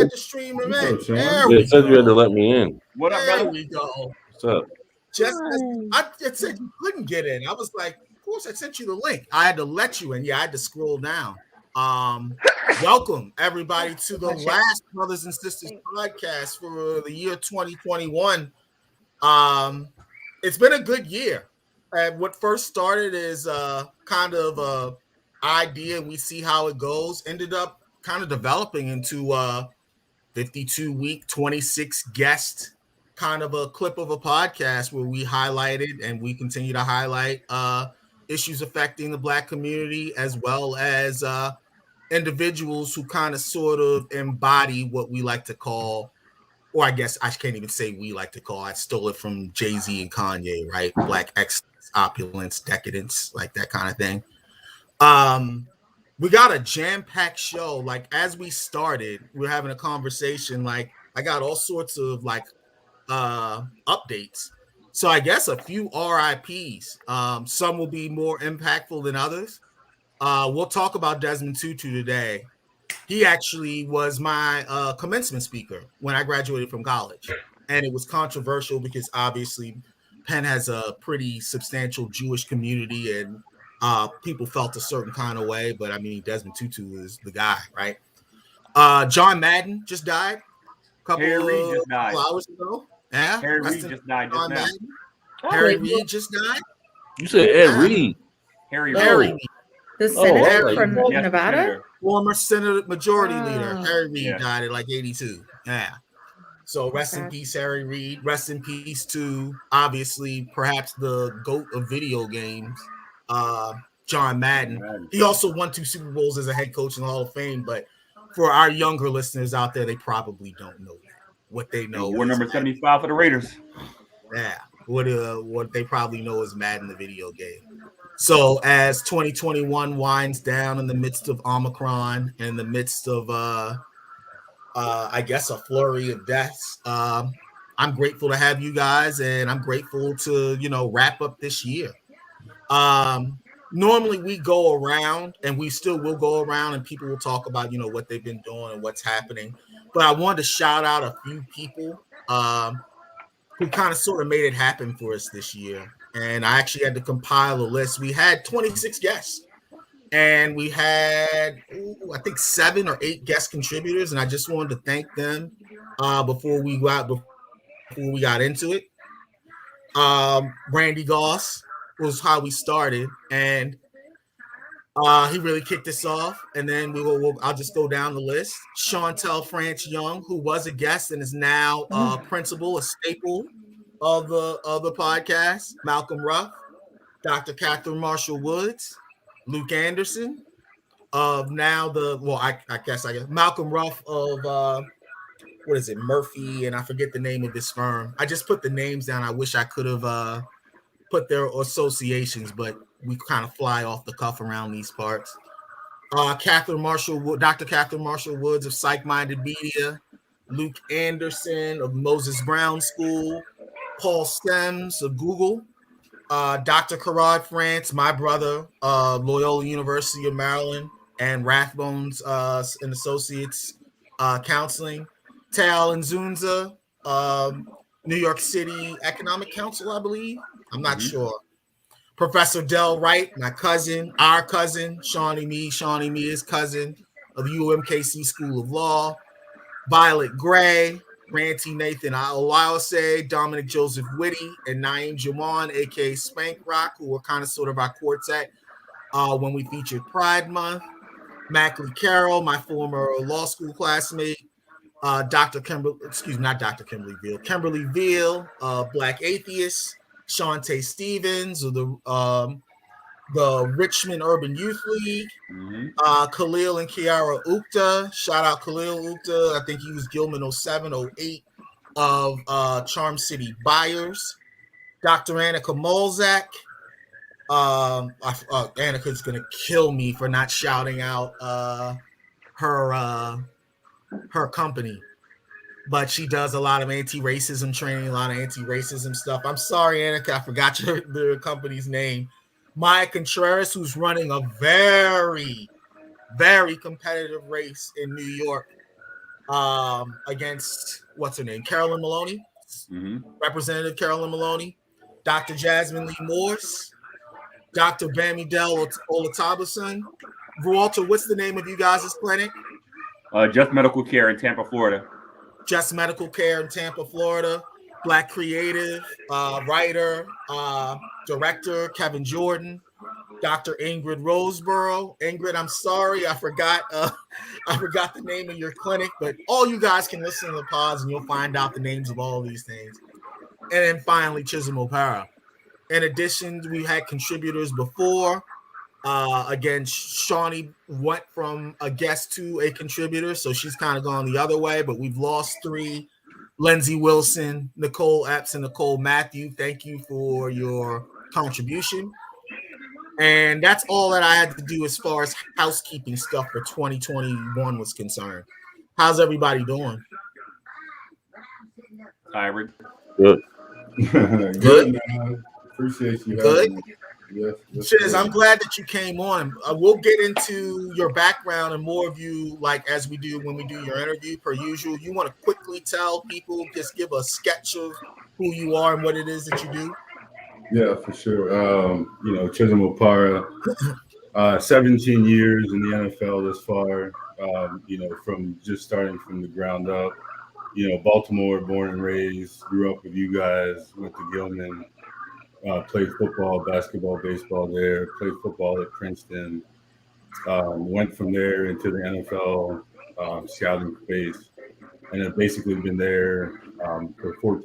had to stream them in. There They we said you had to go. let me in. What up, There brother? we go. What's up? Just as it said you couldn't get in. I was like, of course, I sent you the link. I had to let you in. Yeah, I had to scroll down. Welcome everybody to the last Brothers and Sisters podcast for the year 2021. It's been a good year. And what first started is kind of a idea. We see how it goes. Ended up kind of developing into 52-week, 26 guest kind of a clip of a podcast where we highlighted and we continue to highlight issues affecting the Black community as well as individuals who kind of sort of embody what we like to call, or I guess I can't even say we like to call, I stole it from Jay-Z and Kanye, right? Black excellence, opulence, decadence, like that kind of thing. We got a jam-packed show. Like as we started, we're having a conversation. Like I got all sorts of like updates. So I guess a few RIPs. Some will be more impactful than others. We'll talk about Desmond Tutu today. He actually was my commencement speaker when I graduated from college. And it was controversial because obviously Penn has a pretty substantial Jewish community and people felt a certain kind of way. But I mean, Desmond Tutu is the guy, right? John Madden just died a couple hours ago. Yeah, Harry Reid just died just now. Harry Reid just died. You said Ed Reed. Harry Reid. The senator from Yes, Nevada? senator. Former Senate Majority Leader Harry Reid died at like 82. Yeah. So rest in peace, Harry Reid. Rest in peace to obviously perhaps the GOAT of video games, John Madden. He also won 2 Super Bowls as a head coach in the Hall of Fame. But for our younger listeners out there, they probably don't know that. What they know, we're number 75 for the Raiders. Yeah, what they probably know is Madden, the video game. So as 2021 winds down in the midst of Omicron, in the midst of I guess a flurry of deaths, I'm grateful to have you guys, and I'm grateful to wrap up this year. Normally we go around, and we still will go around, and people will talk about what they've been doing and what's happening. But I wanted to shout out a few people who kind of sort of made it happen for us this year. And I actually had to compile a list. We had 26 guests, and we had, I think, 7 or 8 guest contributors. And I just wanted to thank them before we got into it. Randy Goss was how we started, and he really kicked us off, and then I'll just go down the list. Chantel France Young, who was a guest and is now principal, a staple of the podcast. Malcolm Ruff, Dr. Catherine Marshall Woods, Luke Anderson of now I guess Malcolm Ruff of what is it, Murphy, and I forget the name of this firm. I just put the names down. I wish I could have put their associations, but we kind of fly off the cuff around these parts. Dr. Catherine Marshall Woods of Psych Minded Media, Luke Anderson of Moses Brown School, Paul Stems of Google, Dr. Karad France, my brother, Loyola University of Maryland, and Rathbones and Associates Counseling, Tal Nzunza, New York City Economic Council, I believe. I'm not sure. Professor Del Wright, our cousin, Shawnee Mee's cousin of UMKC School of Law, Violet Gray, Ranty Nathan Olawase, Dominic Joseph Whitty, and Naeem Jawan, aka Spank Rock, who were kind of sort of our quartet when we featured Pride Month. Mackley Carroll, my former law school classmate, Kimberly Veal, Black Atheist, Shantae Stevens of the Richmond Urban Youth League, Khalil and Kiara Ukta. Shout out Khalil Ukta. I think he was Gilman 07-08 of Charm City Buyers. Dr. Annika Molzak. Annika's gonna kill me for not shouting out her company. But she does a lot of anti-racism training, a lot of anti-racism stuff. I'm sorry, Annika, I forgot the company's name. Maya Contreras, who's running a very, very competitive race in New York. against what's her name, Carolyn Maloney, Mm-hmm. Representative Carolyn Maloney, Dr. Jasmine Lee Morse, Dr. Bamidel Olatabason. Walter, what's the name of you guys' clinic? Just Medical Care in Tampa, Florida. Just Medical Care in Tampa, Florida. Black creative, writer, director Kevin Jordan, Dr. Ingrid Roseborough. Ingrid, I'm sorry, I forgot the name of your clinic, but all you guys can listen to the pods and you'll find out the names of all these things. And then finally, Chisom Opara. In addition, we had contributors before. Again, Shawnee went from a guest to a contributor, so she's kind of gone the other way, but we've lost 3. Lindsay Wilson, Nicole Epps, and Nicole Matthew. Thank you for your contribution. And that's all that I had to do as far as housekeeping stuff for 2021 was concerned. How's everybody doing? Tired. Good. Good. Appreciate you. Good. Yes, Chiz, I'm glad that you came on. We'll get into your background and more of you, like as we do when we do your interview, per usual. You want to quickly tell people, just give a sketch of who you are and what it is that you do? Yeah, for sure. Chisom Opara, 17 years in the NFL thus far. From just starting from the ground up. Baltimore, born and raised, grew up with you guys, went to Gilman. Played football, basketball, baseball there. Played football at Princeton. Went from there into the NFL scouting space, and have basically been there for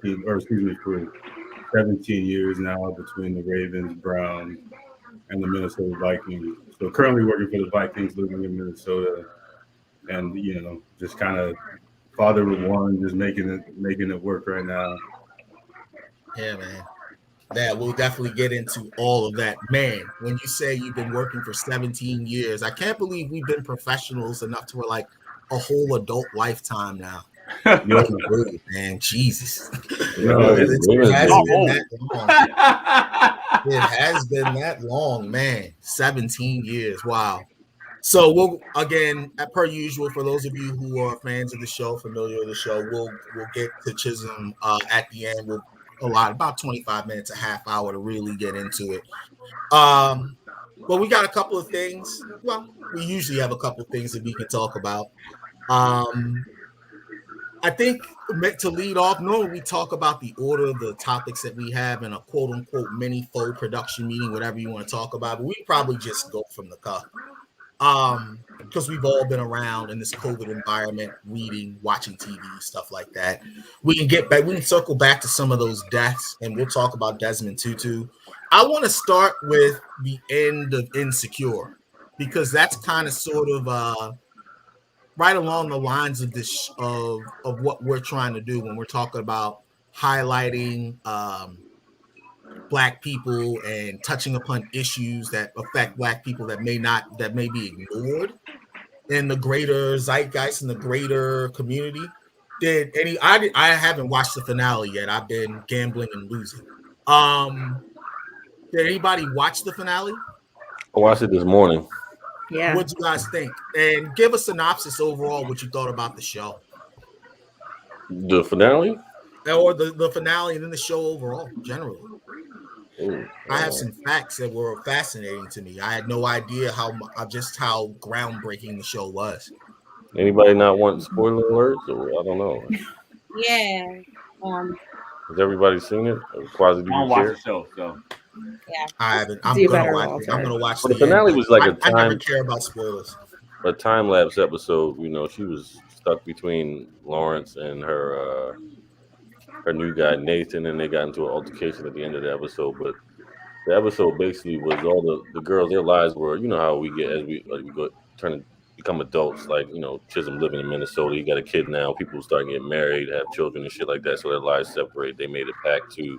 17 years now between the Ravens, Browns, and the Minnesota Vikings. So currently working for the Vikings, living in Minnesota, and just kind of father of one, just making it work right now. Yeah, man. That we'll definitely get into all of that. Man, when you say you've been working for 17 years, I can't believe we've been professionals enough to like a whole adult lifetime now. Man, Jesus. It has been that long, man. 17 years. Wow. So we'll again, per usual, for those of you who are fans of the show, familiar with the show, we'll get to Chisom at the end. We'll about 25 minutes, a half hour to really get into it. But we got a couple of things. Well, we usually have a couple of things that we can talk about. I think to lead off, normally we talk about the order of the topics that we have in a quote unquote mini faux production meeting, whatever you want to talk about. But we probably just go from the cuff. Because we've all been around in this COVID environment, reading, watching TV, stuff like that. We can get back, we can circle back to some of those deaths, and we'll talk about Desmond Tutu. I want to start with the end of Insecure, because that's kind of sort of right along the lines of this of what we're trying to do when we're talking about highlighting Black people and touching upon issues that affect Black people that may be ignored in the greater zeitgeist and the greater community. I haven't watched the finale yet. I've been gambling and losing. Did anybody watch the finale? I watched it this morning. Yeah. What'd you guys think? And give a synopsis overall what you thought about the show. The finale? Or the finale and then the show overall, generally. I have some facts that were fascinating to me. I had no idea how groundbreaking the show was. Anybody not want spoiler alerts? Or I don't know. Yeah. Has everybody seen it? Quasi, do I don't you watch care? the show, so Yeah. I haven't. I'm Do gonna better, watch it. Walter. I'm gonna watch Well, the finale was like I never care about spoilers. A time lapse episode. She was stuck between Lawrence and her new guy Nathan, and they got into an altercation at the end of the episode. But the episode basically was all the girls, their lives were, how we get as we go turn to become adults. Like, Chisom living in Minnesota, he got a kid now. People start getting married, have children and shit like that. So their lives separate. They made a pact to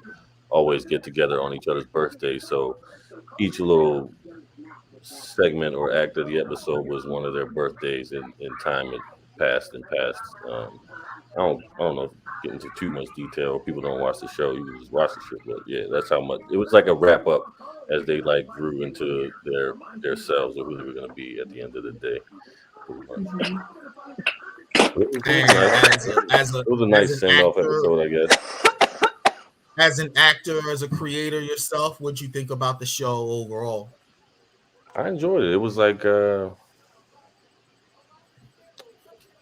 always get together on each other's birthdays. So each little segment or act of the episode was one of their birthdays, and time had passed. I don't know, get into too much detail. People don't watch the show. You can just watch the show. But yeah, that's how much it was like a wrap up as they like grew into their selves or who they were going to be at the end of the day. Pretty much. And It was a nice send off actor, episode, I guess. as an actor, as a creator yourself, what'd you think about the show overall? I enjoyed it. It was like it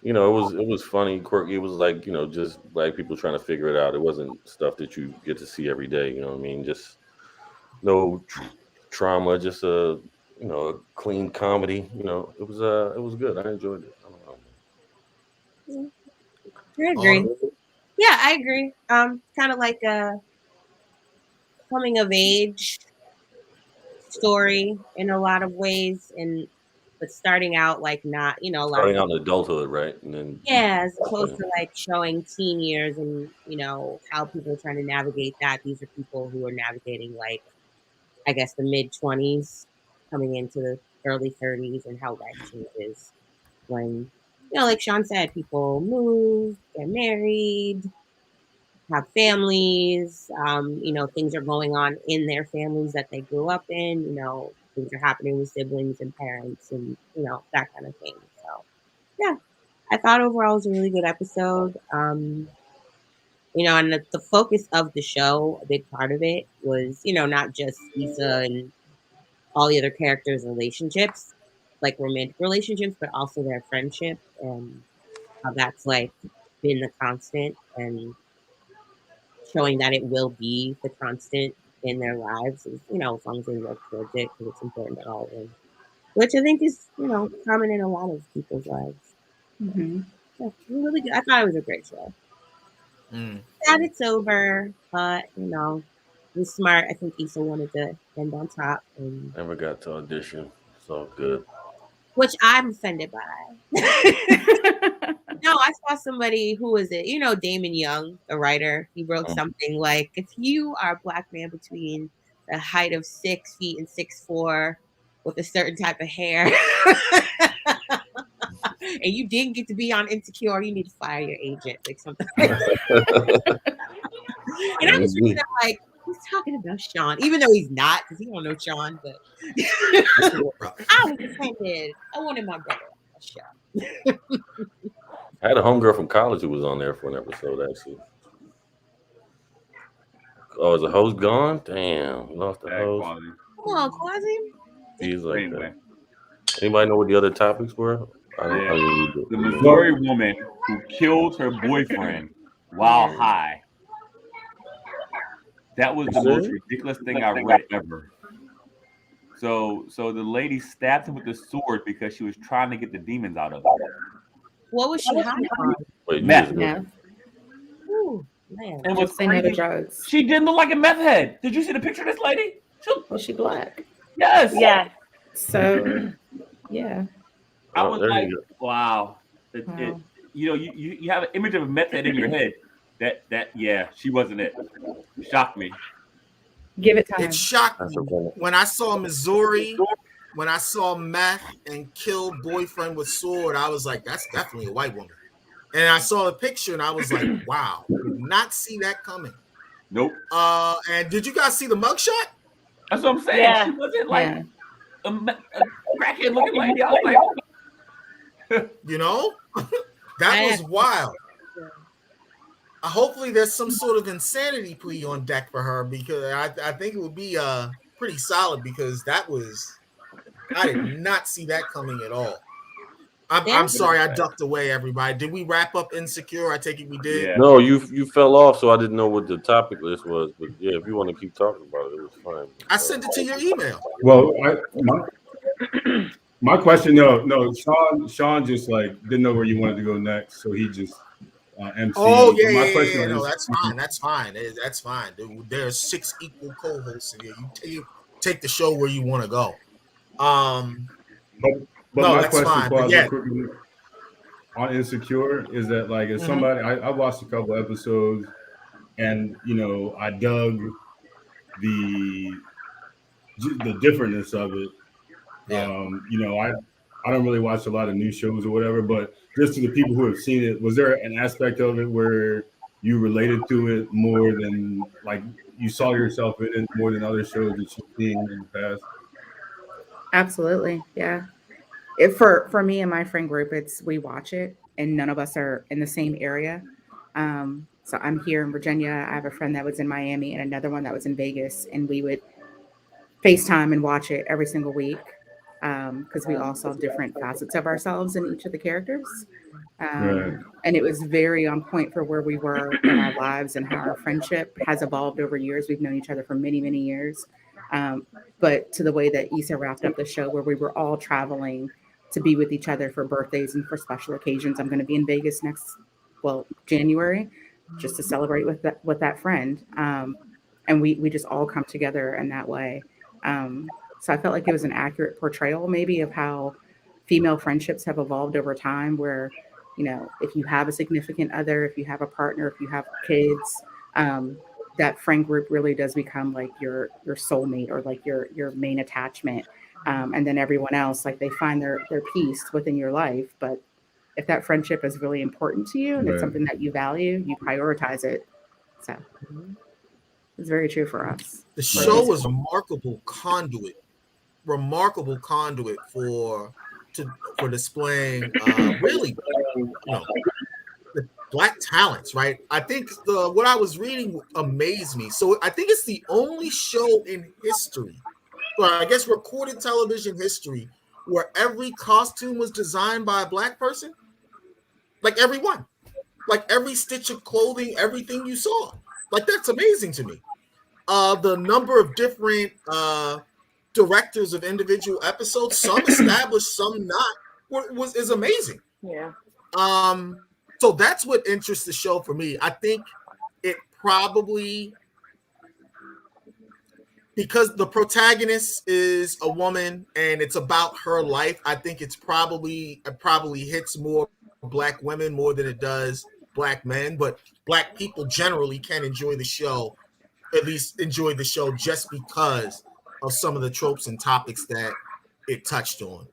was funny, quirky. It was like, just black people trying to figure it out. It wasn't stuff that you get to see every day, you know what I mean? Just no trauma, just a clean comedy. It was good. I enjoyed it. I don't know. I agree. Autumn? Yeah, I agree. Kind of like a coming of age story in a lot of ways, but starting out like not, a lot Starting of out in adulthood, right? And then as opposed to like showing teen years and how people are trying to navigate that. These are people who are navigating like I guess the mid-20s, coming into the early 30s, and how that changes when like Sean said, people move, get married, have families, things are going on in their families that they grew up in, things are happening with siblings and parents and, that kind of thing. So, yeah, I thought overall it was a really good episode. And the focus of the show, a big part of it was, not just Issa and all the other characters' relationships, like romantic relationships, but also their friendship and how that's like been the constant and showing that it will be the constant in their lives, is, as long as they work towards it, because it's important at all of them. Which I think is, common in a lot of people's lives. Mm-hmm. Yeah, really good. I thought it was a great show. Sad it's over, but it was smart. I think Issa wanted to end on top, and never got to audition. So good. which I'm offended by. No, I saw somebody, who was it? Damon Young, the writer. He wrote something like, if you are a black man between the height of 6 feet and 6'4" with a certain type of hair, and you didn't get to be on Insecure, you need to fire your agent, like something like that. And I was reading that like, he's talking about Sean, even though he's not, because he don't know Sean, but I was offended. I wanted my brother on that show. I had a homegirl from college who was on there for an episode, actually. Oh, is the host gone? Damn, lost the host. Quality. Come on, Quasi. He's like Anyway. that. Anybody know what the other topics were? The Missouri woman who killed her boyfriend while high. That was the most ridiculous thing I read ever. So the lady stabbed him with the sword because she was trying to get the demons out of him. What was she high on? Wait, meth. Ooh, man. And what's They know the crazy, drugs. she didn't look like a meth head. Did you see the picture of this lady? Was she black? Yes. Yeah. So, yeah. I was there like, you wow. You have an image of a meth head in your head. That she wasn't it. Shocked me. Give it time. It shocked me when I saw Missouri, when I saw meth and killed boyfriend with sword. I was like, that's definitely a white woman. And I saw the picture and I was like, wow, did not see that coming. Nope. And did you guys see the mugshot? That's what I'm saying. Yeah. She wasn't like a crackhead looking lady. I was like, that was wild. Hopefully there's some sort of insanity plea on deck for her, because I think it would be pretty solid, because I did not see that coming at all. I'm sorry, I ducked away, everybody. Did we wrap up Insecure? I take it we did. Yeah. No, you fell off, so I didn't know what the topic list was. But yeah, if you want to keep talking about it, it was fine. I sent it to your email. Well, my question, no, Sean just like didn't know where you wanted to go next, so he just MC. Oh yeah, my question no, is, that's fine. That's fine. There's 6 equal co-hosts in here. You take the show where you want to go. But no, my that's question fine. for But yeah. on Insecure is that, like, as somebody, I watched a couple episodes, and I dug the differentness of it. Yeah. I don't really watch a lot of new shows or whatever, but just to the people who have seen it, was there an aspect of it where you related to it more than, like, you saw yourself in it more than other shows that you've seen in the past? Absolutely, yeah. For me and my friend group, we watch it and none of us are in the same area. So I'm here in Virginia. I have a friend that was in Miami and another one that was in Vegas, and we would FaceTime and watch it every single week because we all saw different facets of ourselves in each of the characters. Right. And it was very on point for where we were in our lives and how our friendship has evolved over years. We've known each other for many, many years. But to the way that Issa wrapped up the show, where we were all traveling to be with each other for birthdays and for special occasions. I'm going to be in Vegas January, just to celebrate with that friend. And we just all come together in that way. So I felt like it was an accurate portrayal, maybe, of how female friendships have evolved over time, where, if you have a significant other, if you have a partner, if you have kids, that friend group really does become like your soulmate or like your main attachment. And then everyone else, like, they find their peace within your life. But if that friendship is really important to you and it's Right. something that you value, you prioritize it. So it's very true for us. The show was a remarkable conduit for displaying really, the Black talents, right? I think what I was reading amazed me. So I think it's the only show in history, or I guess recorded television history, where every costume was designed by a Black person. Like every one, like every stitch of clothing, everything you saw. Like, that's amazing to me. The number of different directors of individual episodes, some established, some not, is amazing. Yeah. So that's what interests the show for me. I think it probably, because the protagonist is a woman and it's about her life, I think it probably hits more Black women more than it does Black men. But Black people generally can enjoy the show, at least enjoy the show, just because of some of the tropes and topics that it touched on.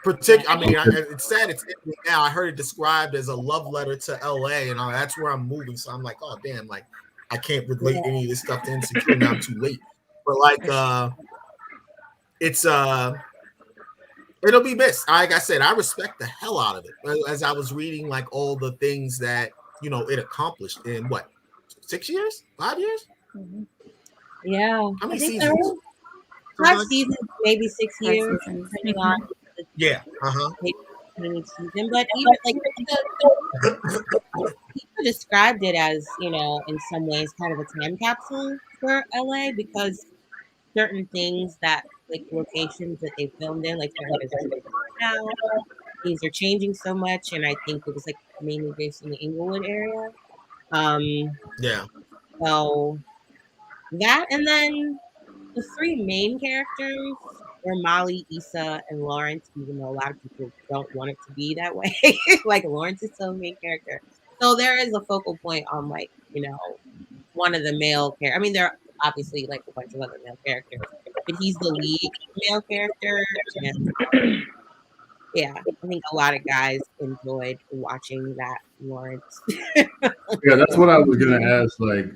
It's sad it's ending now. I heard it described as a love letter to LA, and that's where I'm moving. So I'm like, oh damn, like I can't relate any of this stuff to Insecure now. I'm too late. But like, it's it'll be missed. Like I said, I respect the hell out of it. As I was reading, like, all the things that it accomplished in 6 years, 5 years. Yeah. How many I think seasons? 5 seasons, maybe 6 5 years, seasons. depending on Yeah. each season. But even like people described it as, in some ways kind of a time capsule for LA, because certain things that, like, locations that they filmed in, like certain businesses now, things are changing so much, and I think it was like mainly based in the Inglewood area. Yeah. So that, and then the 3 main characters were Molly, Issa, and Lawrence, even though a lot of people don't want it to be that way. Like, Lawrence is still the main character. So there is a focal point on, like, one of the male characters. I mean, there are obviously like a bunch of other male characters, but he's the lead male character. And yeah, I think a lot of guys enjoyed watching that Lawrence. Yeah, that's what I was gonna ask. Like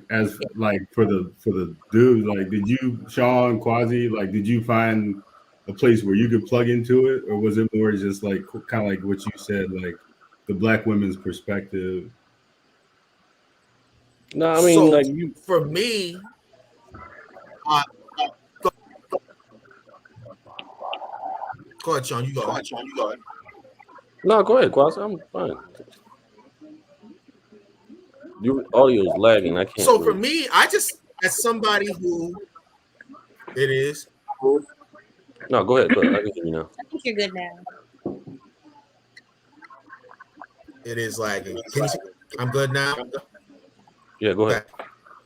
for the dude, like, did you, Sean, Quasi, like, did you find a place where you could plug into it, or was it more just like kind of like what you said, like the Black women's perspective? No, I mean, So, like, you. for me, go ahead, Sean. You go ahead. No, go ahead, Quasi. I'm fine. Your audio's lagging. I can't. So for me, I just, as somebody who it is. No, go ahead. I can hear you now. I think you're good now. It is lagging. Can you see? I'm good now. Yeah, go ahead. Okay.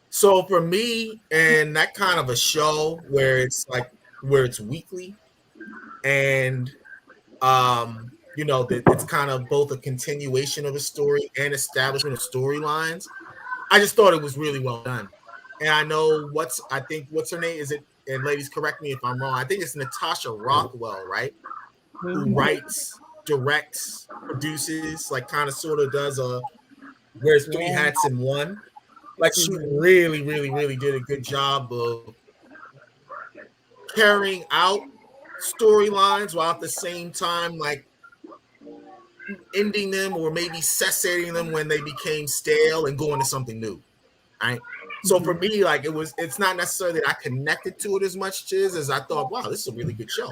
So for me, and that kind of a show where it's weekly, and that it's kind of both a continuation of a story and establishment of storylines. I just thought it was really well done. And I know what's her name? Is it? And ladies, correct me if I'm wrong. I think it's Natasha Rothwell, right? Who writes, directs, produces, like, kind of sort of does wears 3 hats in one. Like, she really, really, really did a good job of carrying out storylines while at the same time, like, ending them or maybe cessating them when they became stale and going to something new. Right. So for me, like it's not necessarily that I connected to it as much, Chiz, as I thought, wow, this is a really good show.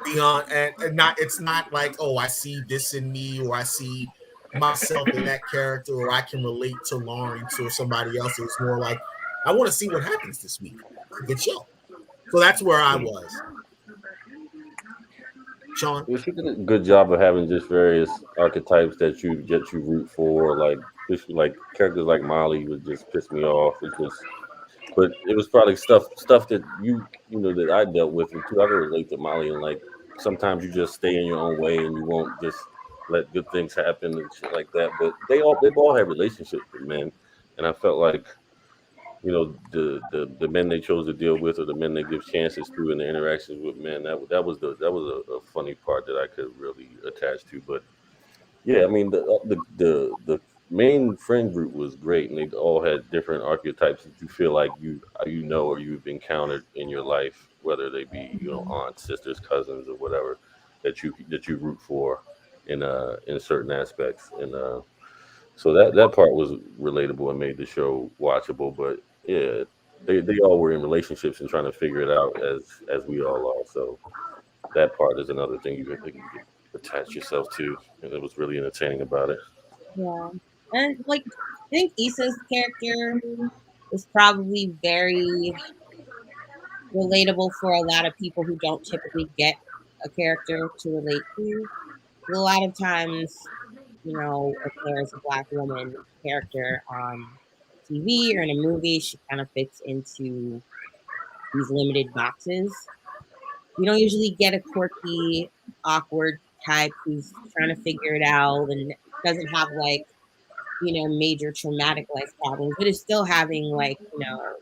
Beyond and not, it's not like, oh, I see this in me, or I see myself in that character, or I can relate to Lawrence or somebody else. It's more like I want to see what happens this week. It's a good show. So that's where I was. Sean? Yeah, she did a good job of having just various archetypes that you root for, like characters like Molly would just piss me off. It just, but it was probably stuff that you know that I dealt with too. I can relate to Molly, and like sometimes you just stay in your own way and you won't just let good things happen and shit like that. But they've all had relationships with men, and I felt like, you know, the men they chose to deal with, or the men they give chances to in the interactions with men, that was a funny part that I could really attach to. But yeah, I mean the main friend group was great, and they all had different archetypes that you feel like you know or you've encountered in your life, whether they be, you know, aunts, sisters, cousins, or whatever that you root for in certain aspects. And so that part was relatable and made the show watchable. But yeah, they all were in relationships and trying to figure it out as we all are. So that part is another thing you could attach yourself to, and it was really entertaining about it. Yeah. And like I think Issa's character is probably very relatable for a lot of people who don't typically get a character to relate to. A lot of times, you know, if there's a black woman character on TV or in a movie, she kind of fits into these limited boxes. You don't usually get a quirky, awkward type who's trying to figure it out and doesn't have like, you know, major traumatic life problems, but is still having like, you know,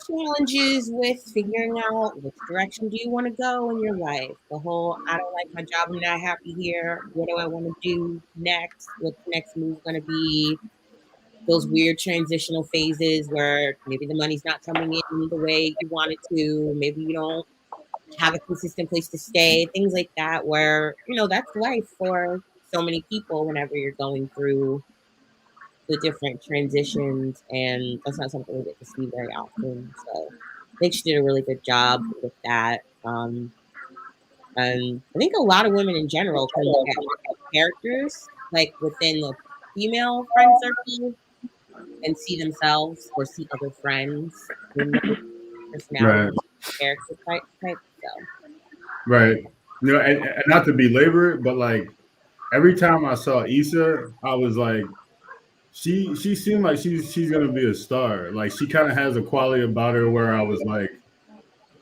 challenges with figuring out which direction do you want to go in your life. The whole I don't like my job, I'm not happy here. What do I want to do next? What's the next move going to be? Those weird transitional phases where maybe the money's not coming in the way you want it to. Maybe you don't have a consistent place to stay. Things like that, where you know that's life for so many people. Whenever you're going through the different transitions, and that's not something we get to see very often. So I think she did a really good job with that. And I think a lot of women in general can look at characters like within the female friend circle and see themselves or see other friends in those personality Right. character type. So Right. You know, and not to belabor it, but like every time I saw Issa, I was like, she seemed like she's gonna be a star. Like she kind of has a quality about her where I was like,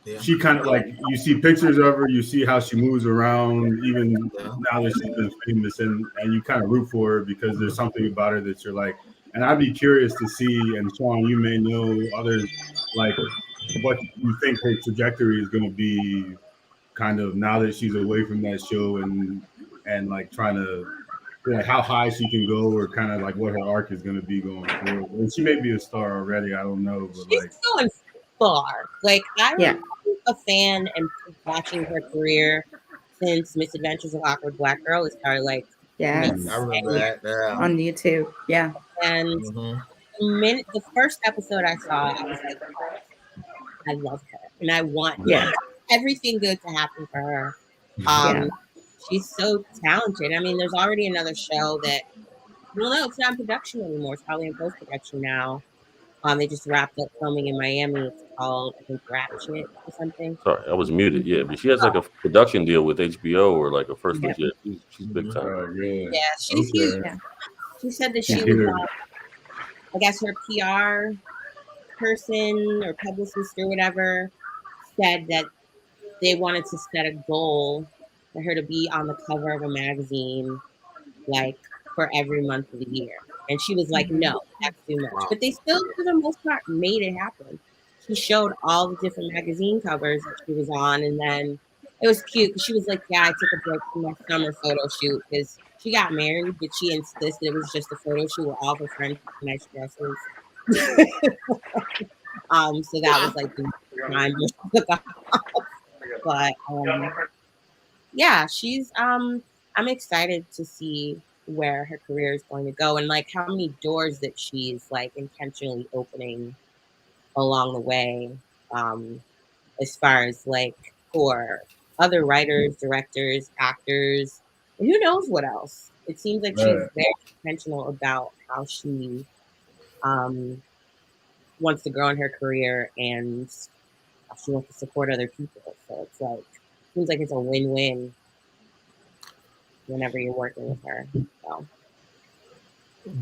Yeah. she kind of like, you see pictures of her, you see how she moves around, even Yeah. now that she's been famous, and you kind of root for her because there's something about her that you're like, and I'd be curious to see, and Sean, you may know others, like what you think her trajectory is going to be, kind of now that she's away from that show, and like trying to, like how high she can go, or kind of like what her arc is going to be going forward. And she may be a star already, I don't know, but she's like, going far. Like I Yeah. was a fan and watching her career since Misadventures of Awkward Black Girl. It started like Yes. I remember mid-May. that. Yeah. On YouTube. Yeah. And Mm-hmm. the first episode I saw, I was like, I love her, and I want Yeah. everything good to happen for her. Yeah. She's so talented. I mean, there's already another show that, well, no, it's not in production anymore. It's probably in post production now. They just wrapped up filming in Miami. It's called, I think, Ratchet or something. Sorry, I was muted. Yeah, Mhm. but she has like a production deal with HBO or like a first place. Yep. Yeah, she's big time. oh yeah, Yeah, she's huge. okay, Yeah. She said that she she Yeah. was, hit her. I guess, her PR person or publicist or whatever said that they wanted to set a goal for her to be on the cover of a magazine like for every month of the year. And she was like, Mhm. no, that's too much. Wow. But they still, for the most part, made it happen. She showed all the different magazine covers that she was on. And then it was cute because she was like, yeah, I took a break from my summer photo shoot because she got married, but she insisted it was just a photo shoot where all her friends had nice dresses. So that was like the time where she took off. But yeah, she's I'm excited to see where her career is going to go and like how many doors that she's like intentionally opening along the way. Um, as far as like for other writers, directors, actors, and who knows what else. It seems like she's Right. very intentional about how she um wants to grow in her career and how she wants to support other people. So it's like seems like it's a win-win whenever you're working with her. So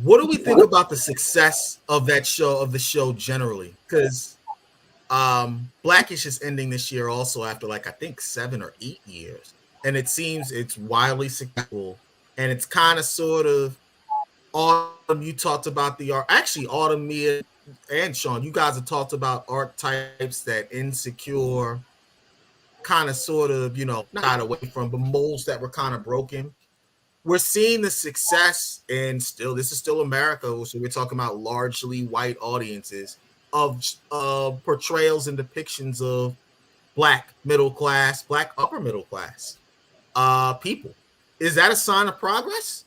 What do we think about the success of that show, of the show generally? Because Blackish is ending this year also after like I think 7 or 8 years, and it seems it's wildly successful. And it's kind of sort of Autumn. You talked about the art. Actually, Autumn, Mia, and Sean, you guys have talked about archetypes that Insecure kind of sort of not got away from, but molds that were kind of broken. We're seeing the success, and still, this is still America, so we're talking about largely white audiences of portrayals and depictions of black middle class, black upper middle class people. Is that a sign of progress,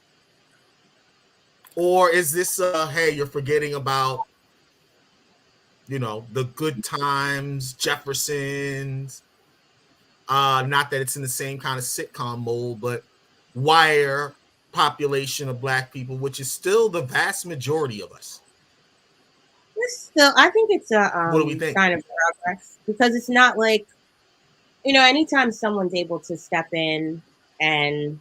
or is this hey, you're forgetting about the good times, Jeffersons? Not that it's in the same kind of sitcom mold, but wider population of black people, which is still the vast majority of us. still, I think it's a What do we think? sign of progress because it's not like anytime someone's able to step in and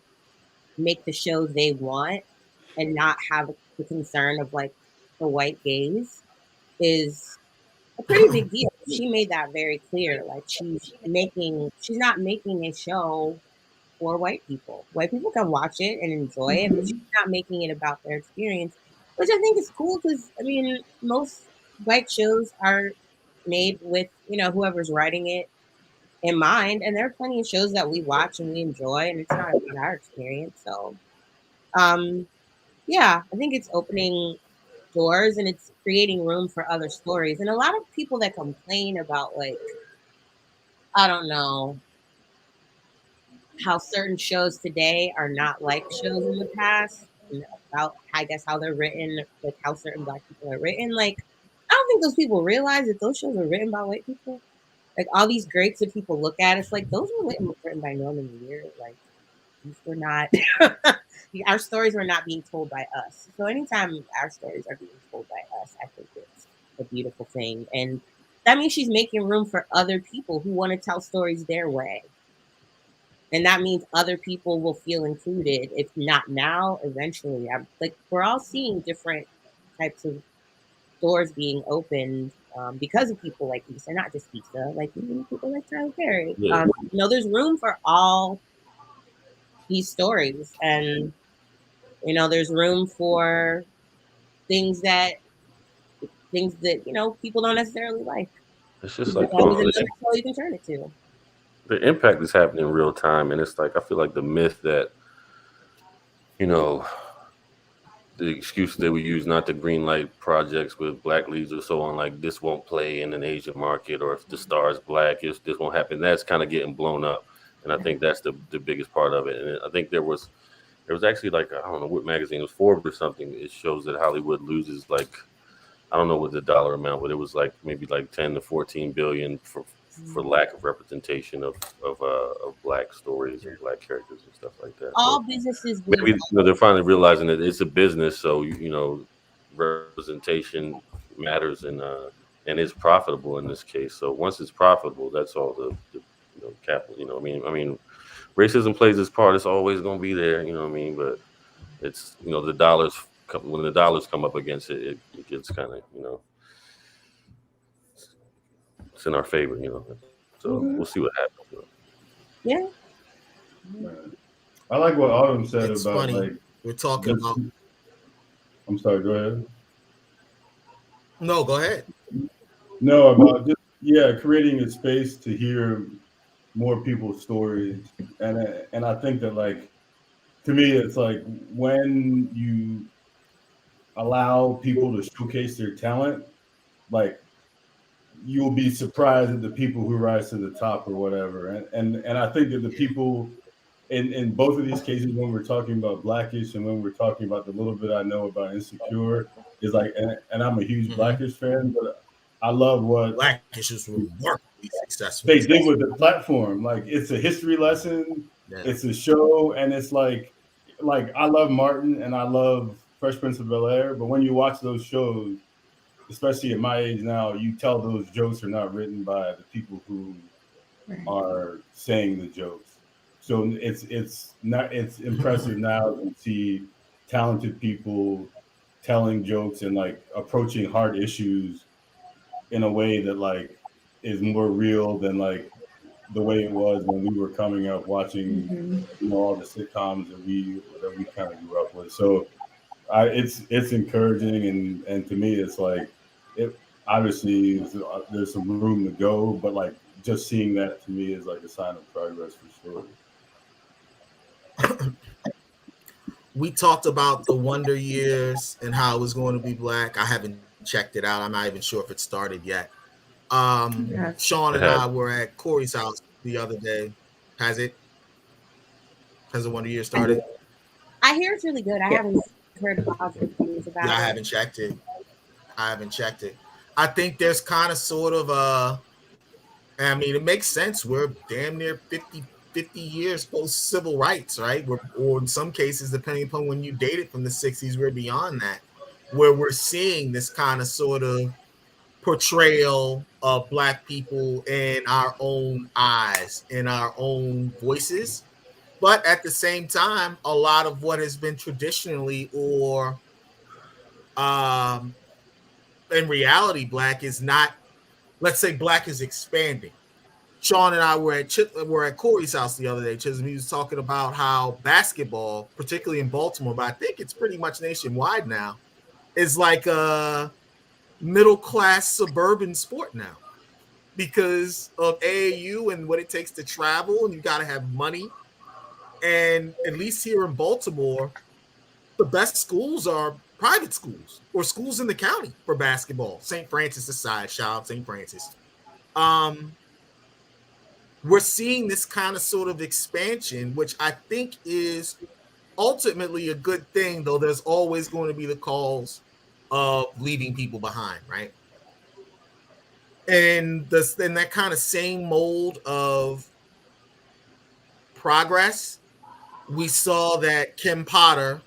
make the shows they want and not have the concern of like the white gaze is a pretty big deal. She made that very clear. Like she's not making a show for white people. White people can watch it and enjoy it, but she's not making it about their experience, which I think is cool because I mean, most white shows are made with whoever's writing it in mind, and there are plenty of shows that we watch and we enjoy, and it's not about our experience. So, um, yeah, I think it's opening doors and it's creating room for other stories. And a lot of people that complain about like I don't know how certain shows today are not like shows in the past and about I guess how they're written, like how certain black people are written. Like I don't think those people realize that those shows are written by white people. Like all these greats that people look at, it's like those were written by Norman Lear. Like these were not our stories were not being told by us. So anytime our stories are being told by us, I think it's a beautiful thing. And that means she's making room for other people who want to tell stories their way. And that means other people will feel included. If not now, eventually. Like we're all seeing different types of doors being opened because of people like Issa, not just Issa, like even people like Tyler Perry. Yeah. There's room for all these stories, and there's room for things that people don't necessarily like. It's just There's like always another show you can turn it to. the impact is happening in real time, and it's like I feel like the myth that you know the excuse they would use not to green light projects with black leads or so on, like this won't play in an Asian market, or if the star is black, this won't happen. That's kind of getting blown up, and I think that's the biggest part of it. And I think there was actually like I don't know what magazine, it was Forbes or something. It shows that Hollywood loses like I don't know what the dollar amount, but it was like maybe like 10 to 14 billion for lack of representation of black stories and black characters and stuff like that. All So businesses maybe bleed. they're finally realizing that it's a business, so representation matters and it's profitable in this case. So once it's profitable, that's all the capital. I mean, racism plays its part. It's always going to be there. You know what I mean? But it's the dollars when the dollars come up against it, it gets kind of it's in our favor. So we'll see what happens. Yeah. I like what Autumn said It's about funny. like We're talking this. about. I'm sorry. Go ahead. No, go ahead. No, about just creating a space to hear more people's stories, and I think that like to me, it's like when you allow people to showcase their talent, like you'll be surprised at the people who rise to the top or whatever. And I think that the people in both of these cases, when we're talking about Blackish and when we're talking about the little bit I know about Insecure, is like, and I'm a huge Mm-hmm. Blackish fan, but I love what Blackish is remarkably successful. they did with the platform. Like it's a history lesson, Yeah. it's a show, and it's like I love Martin and I love Fresh Prince of Bel Air, but when you watch those shows, especially at my age now, you tell those jokes are not written by the people who Right. are saying the jokes. So it's impressive now to see talented people telling jokes and like approaching hard issues in a way that like is more real than like the way it was when we were coming up watching, Mm-hmm. all the sitcoms that we kind of grew up with. So it's encouraging, and to me it's like it obviously there's some room to go, but like just seeing that to me is like a sign of progress for sure. We talked about the Wonder Years and how it was going to be black. I haven't checked it out. I'm not even sure if it started yet. Yes. Sean It and I has. were at Corey's house the other day. Has it? Has the Wonder Year started? I hear it's really good. I Yeah. haven't heard positive things Yeah, about I it. haven't checked it. I haven't checked it. I think there's kind of sort of I mean, it makes sense. We're damn near 50 years post civil rights, right? Or in some cases, depending upon when you date it from the 60s, we're beyond that, where we're seeing this kind of sort of portrayal of black people in our own eyes, in our own voices. But at the same time, a lot of what has been traditionally or um, in reality black is not, let's say black is expanding. Sean and I were at Corey's house the other day. Chisholm, he was talking about how basketball, particularly in Baltimore, but I think it's pretty much nationwide now, is like a middle class suburban sport now because of AAU and what it takes to travel, and you got to have money. And at least here in Baltimore, the best schools are private schools or schools in the county for basketball. St. Francis aside, shout out St. Francis. Um, we're seeing this kind of sort of expansion, which I think is ultimately a good thing, though there's always going to be the calls of leaving people behind, right? And this in that kind of same mold of progress, we saw that Kim Potter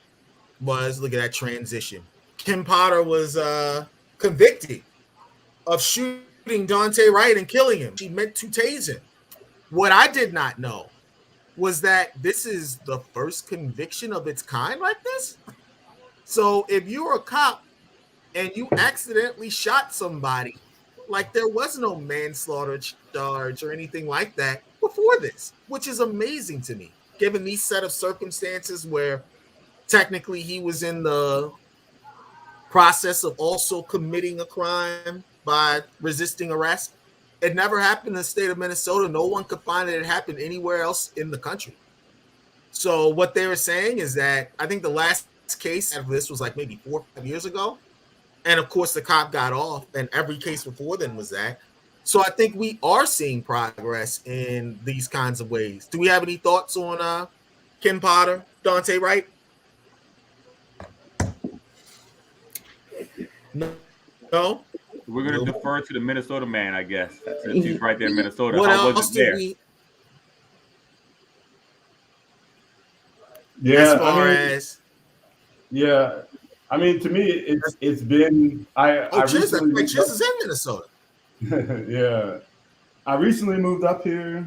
was, look at that transition. Kim Potter was convicted of shooting Dante Wright and killing him. She meant to tase him. What I did not know was that this is the first conviction of its kind like this. So if you're a cop and you accidentally shot somebody, like there was no manslaughter charge or anything like that before this, which is amazing to me, given these set of circumstances where technically he was in the process of also committing a crime by resisting arrest. It never happened in the state of Minnesota. No one could find that it happened anywhere else in the country. So what they were saying is that I think the last case of this was like maybe 4 or 5 years ago. And of course, the cop got off, and every case before then was that. So I think we are seeing progress in these kinds of ways. Do we have any thoughts on Kim Potter, Dante Wright? No? We're gonna Nope. defer to the Minnesota man, I guess, since he's right there in Minnesota. What How was else it did there? we, as Yeah, I far mean, as, yeah, I mean, to me, it's been I Chiz, that's recently right, moved Chiz is in Minnesota. up. Yeah, I recently moved up here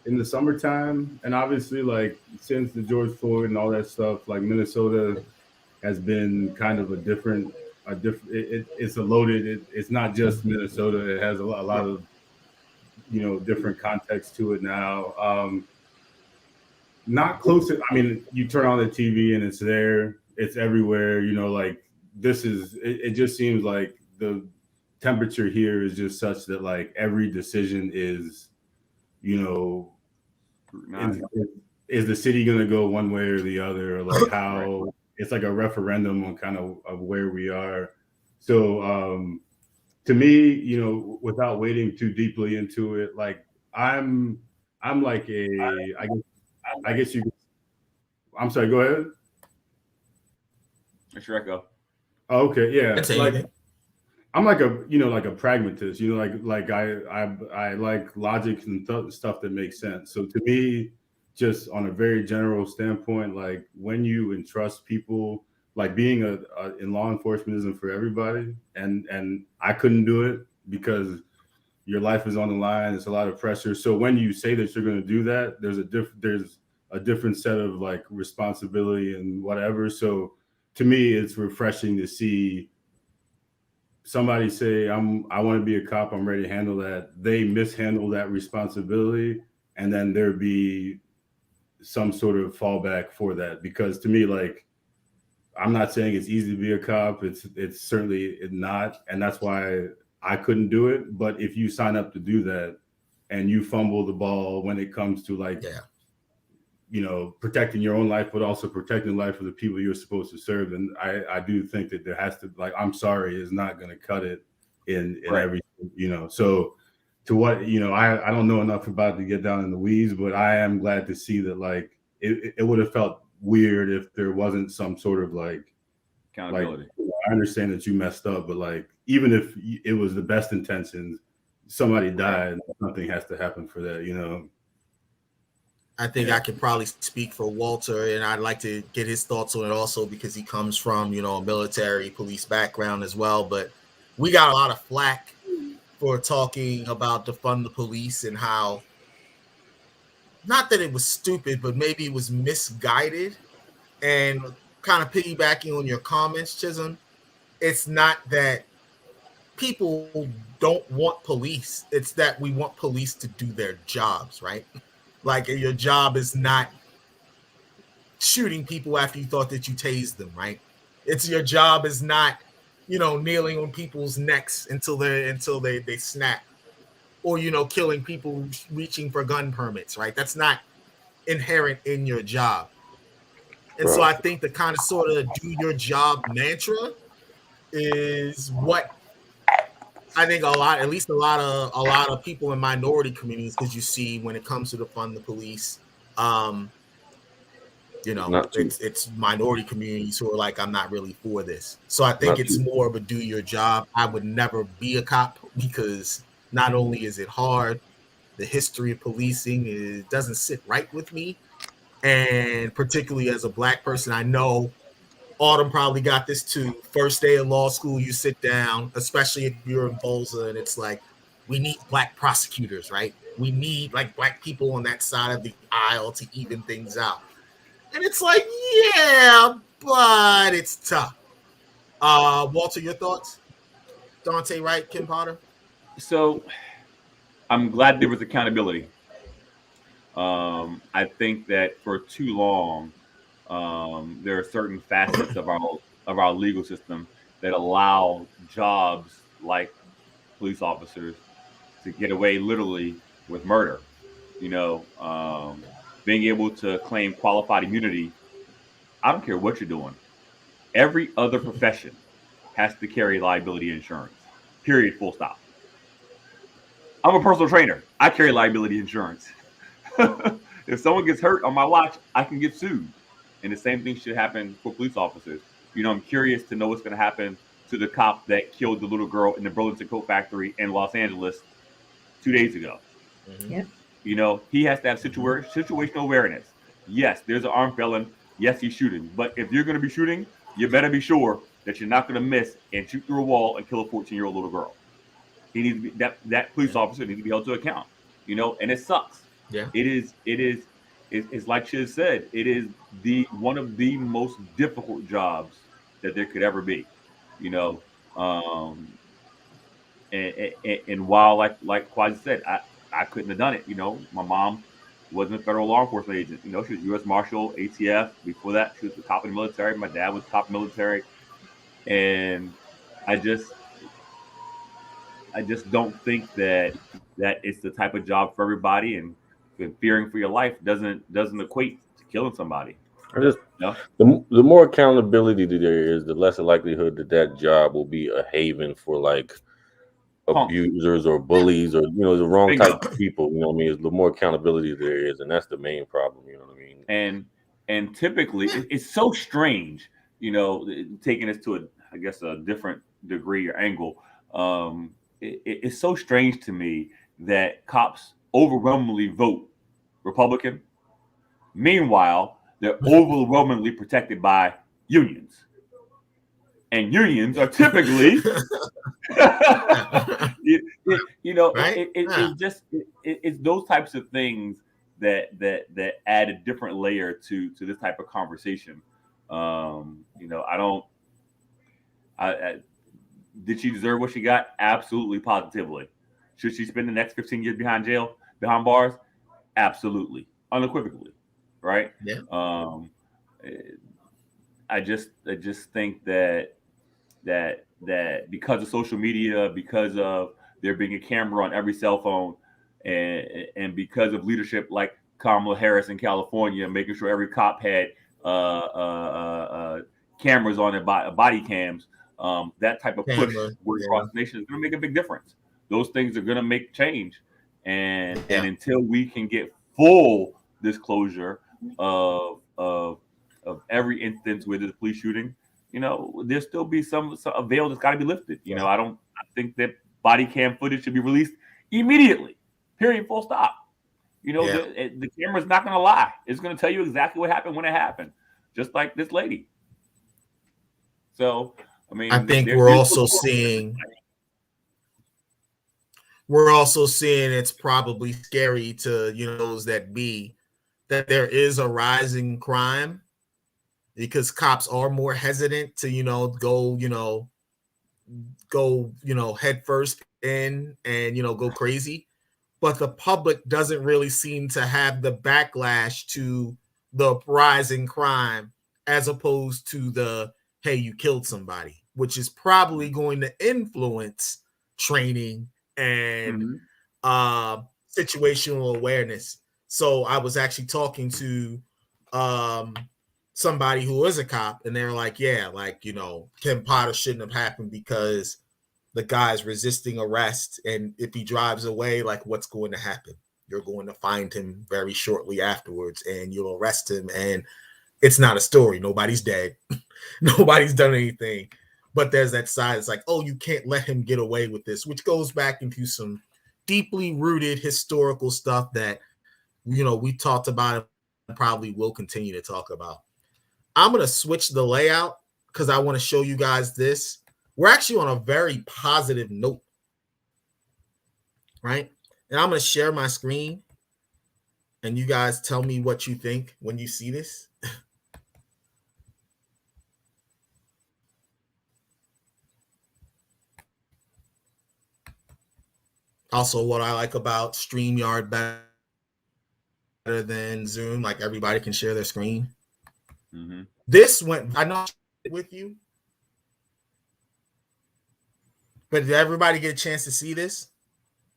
in the summertime, and obviously, like since the George Floyd and all that stuff, like Minnesota has been kind of a different. It's a loaded. It's not just Minnesota. It has a lot of different context to it now. Not close to. I mean, you turn on the TV and it's there. It's everywhere. Like this is. It just seems like the temperature here is just such that like every decision is, you know, Scrutinized. is the city going to go one way or the other, or like Right. how it's like a referendum on kind of where we are. So to me, without wading too deeply into it, like I'm like I guess I guess you. I'm sorry. Go ahead. Sure, I go. Oh, okay, yeah. I'd say Like anything. I'm like a pragmatist. Like I like logic and stuff that makes sense. So to me, just on a very general standpoint, like when you entrust people, like being in law enforcement isn't for everybody, and I couldn't do it because your life is on the line. It's a lot of pressure. So when you say that you're going to do that, there's a different set of like responsibility and whatever. So to me, it's refreshing to see somebody say, I want to be a cop. I'm ready to handle that. They mishandle that responsibility, and then there be some sort of fallback for that. Because to me, like, I'm not saying it's easy to be a cop. It's certainly not, and that's why I couldn't do it. But if you sign up to do that and you fumble the ball when it comes to like, protecting your own life, but also protecting the life of the people you're supposed to serve, and I do think that there has to, like, I'm sorry is not going to cut it in Right. everything. So to what, I don't know enough about to get down in the weeds, but I am glad to see that, like, it would have felt weird if there wasn't some sort of like Accountability. Like, I understand that you messed up, but like, even if it was the best intentions, somebody died, and something has to happen for that. I think I could probably speak for Walter, and I'd like to get his thoughts on it also because he comes from, a military police background as well. But we got a lot of flack for talking about defund the police and how, not that it was stupid, but maybe it was misguided. And kind of piggybacking on your comments, Chisom, it's not that people don't want police. It's that we want police to do their jobs, right? Like, your job is not shooting people after you thought that you tased them, right? It's your job is not, kneeling on people's necks until they snap, or killing people reaching for gun permits, right? That's not inherent in your job. And so I think the kind of sort of do your job mantra is what I think at least a lot of people in minority communities, because you see when it comes to defund the police, it's minority communities who are like, I'm not really for this. So I think it's more of a do your job. I would never be a cop because not only is it hard, the history of policing doesn't sit right with me. And particularly as a Black person, I know Autumn probably got this too. First day of law school, you sit down, especially if you're in Bolsa, and it's like, we need Black prosecutors, right? We need like Black people on that side of the aisle to even things out. And it's like, yeah, but it's tough. Walter, your thoughts? Dante Wright, Kim Potter? So I'm glad there was accountability. I think that for too long, there are certain facets of our legal system that allow jobs like police officers to get away literally with murder. Being able to claim qualified immunity. I don't care what you're doing. Every other profession has to carry liability insurance. Period. Full stop. I'm a personal trainer. I carry liability insurance. If someone gets hurt on my watch, I can get sued. And the same thing should happen for police officers. I'm curious to know what's going to happen to the cop that killed the little girl in the Burlington Coat Factory in Los Angeles 2 days ago. Yep. He has to have situational awareness. Yes, there's an armed felon. Yes, he's shooting. But if you're going to be shooting, you better be sure that you're not going to miss and shoot through a wall and kill a 14-year-old little girl. He needs to be, that police officer needs to be held to account. And it sucks. Yeah. It's like Chiz said, it is one of the most difficult jobs that there could ever be. And while like Quasi said, I couldn't have done it. My mom wasn't a federal law enforcement agent. She was U.S. Marshal, ATF. Before that, she was the top of the military. My dad was top military, and I just don't think that it's the type of job for everybody, and fearing for your life doesn't equate to killing somebody. The more accountability that there is, the less likelihood that job will be a haven for like abusers or bullies or the wrong type of people. It's the more accountability there is, and that's the main problem. You know what I mean? and typically it's so strange, taking this to I guess a different degree or angle. It's so strange to me that cops overwhelmingly vote Republican. Meanwhile, they're overwhelmingly protected by unions, and unions are typically Right? it's those types of things that add a different layer to this type of conversation. I don't. I did she deserve what she got? Absolutely, positively. Should she spend the next 15 years behind bars? Absolutely, unequivocally, right? Yeah. I just think that because of social media, because of there being a camera on every cell phone, and because of leadership like Kamala Harris in California, making sure every cop had cameras on their body cams, that type of push Camera. across the nation is going to make a big difference. Those things are going to make change, and until we can get full disclosure of every instance where there's a police shooting, there'll still be some a veil that's got to be lifted. I think that body cam footage should be released immediately. Period. Full stop. The camera's not going to lie. It's going to tell you exactly what happened when it happened, just like this lady. So, I mean, I think we're also seeing it's probably scary to those that there is a rising crime, because cops are more hesitant to go head first in and go crazy, but the public doesn't really seem to have the backlash to the rising crime as opposed to the hey, you killed somebody, which is probably going to influence training and situational awareness. So I was actually talking to somebody who is a cop, and they're like, yeah, Ken Potter shouldn't have happened because the guy's resisting arrest, and if he drives away, what's going to happen? You're going to find him very shortly afterwards, and you'll arrest him, and it's not a story. Nobody's dead. Nobody's done anything. But there's that side. It's like, oh, you can't let him get away with this, which goes back into some deeply rooted historical stuff that, we talked about and probably will continue to talk about. I'm going to switch the layout because I want to show you guys this. We're actually on a very positive note, right? And I'm going to share my screen, and you guys tell me what you think when you see this. Also, what I like about StreamYard better than Zoom, everybody can share their screen. Mm-hmm. This went, I know with you, but did everybody get a chance to see this?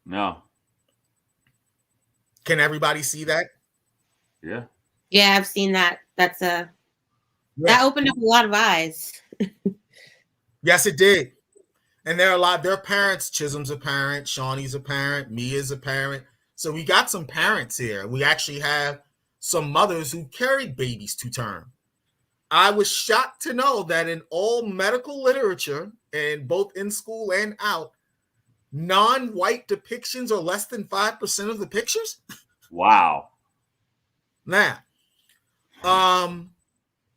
No. Can everybody see that? Yeah. Yeah, I've seen that. That opened up a lot of eyes. Yes, it did. And there are parents. Chisom's a parent. Shawnee's a parent. Mia's a parent. So we got some parents here. We actually have some mothers who carried babies to term. I was shocked to know that in all medical literature, and both in school and out, non-white depictions are less than 5% of the pictures. Wow. Now,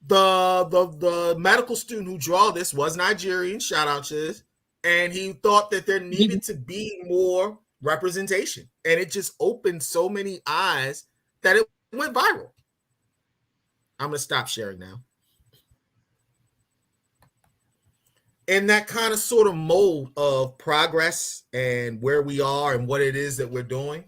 the medical student who drew this was Nigerian. Shout out to this. And he thought that there needed to be more representation. And it just opened so many eyes that it went viral. I'm going to stop sharing now. In that kind of sort of mold of progress and where we are and what it is that we're doing,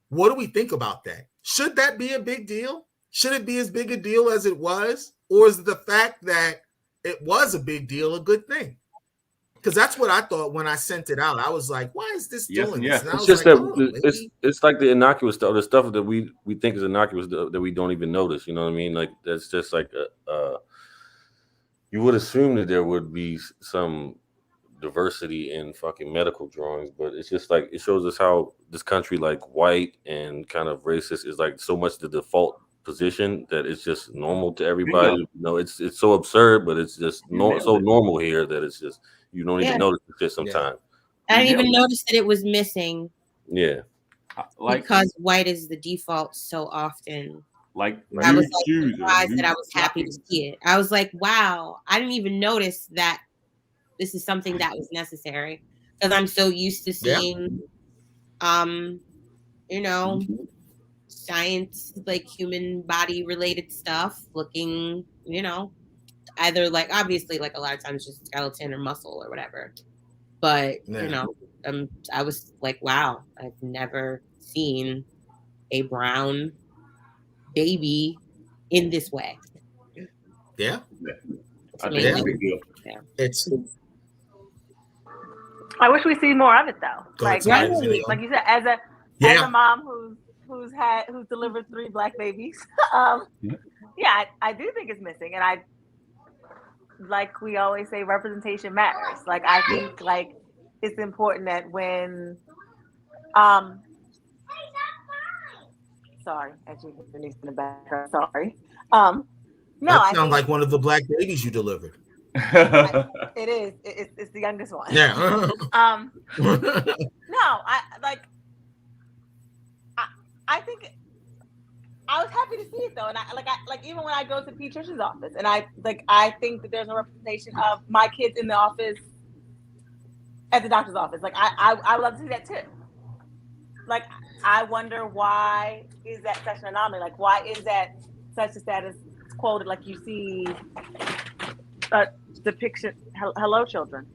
what do we think about that? Should that be a big deal? Should it be as big a deal as it was? Or is the fact that it was a big deal a good thing? Because that's what I thought when I sent it out. I was like, why is this doing this? And it's just it's like the innocuous stuff, the stuff that we think is innocuous that we don't even notice. You know what I mean? Like, that's just like you would assume that there would be some diversity in fucking medical drawings, but it's just it shows us how this country, white and kind of racist, is so much the default position that it's just normal to everybody. You know, it's so absurd, but it's just so normal here that it's just you don't even notice the shit sometimes. I didn't even notice that it was missing. Yeah, because white is the default so often. Like I was surprised that I was happy to see it. I was like, wow, I didn't even notice that this is something that was necessary because I'm so used to seeing, you know, science, like human body related stuff looking, you know, either like obviously like a lot of times just skeleton or muscle or whatever. But, you know, I was like, wow, I've never seen a brown baby in this way. Yeah. I think it's a big deal. It's. I wish we see more of it though. Like you said, as a mom who's delivered 3 black babies, I do think it's missing, and I like we always say, representation matters. Like I think like it's important that when sorry, actually Denise in the background. Sorry. No, that sounds like one of the black babies you delivered. It is. It's the youngest one. Yeah. No, I think I was happy to see it though, and I even when I go to Pediatrician's office, and I think that there's a representation of my kids in the office at the doctor's office. Like I would love to see that too. Like I wonder why is that such an anomaly? Like why is that such a status quoted? Like you see depiction. Hello, children.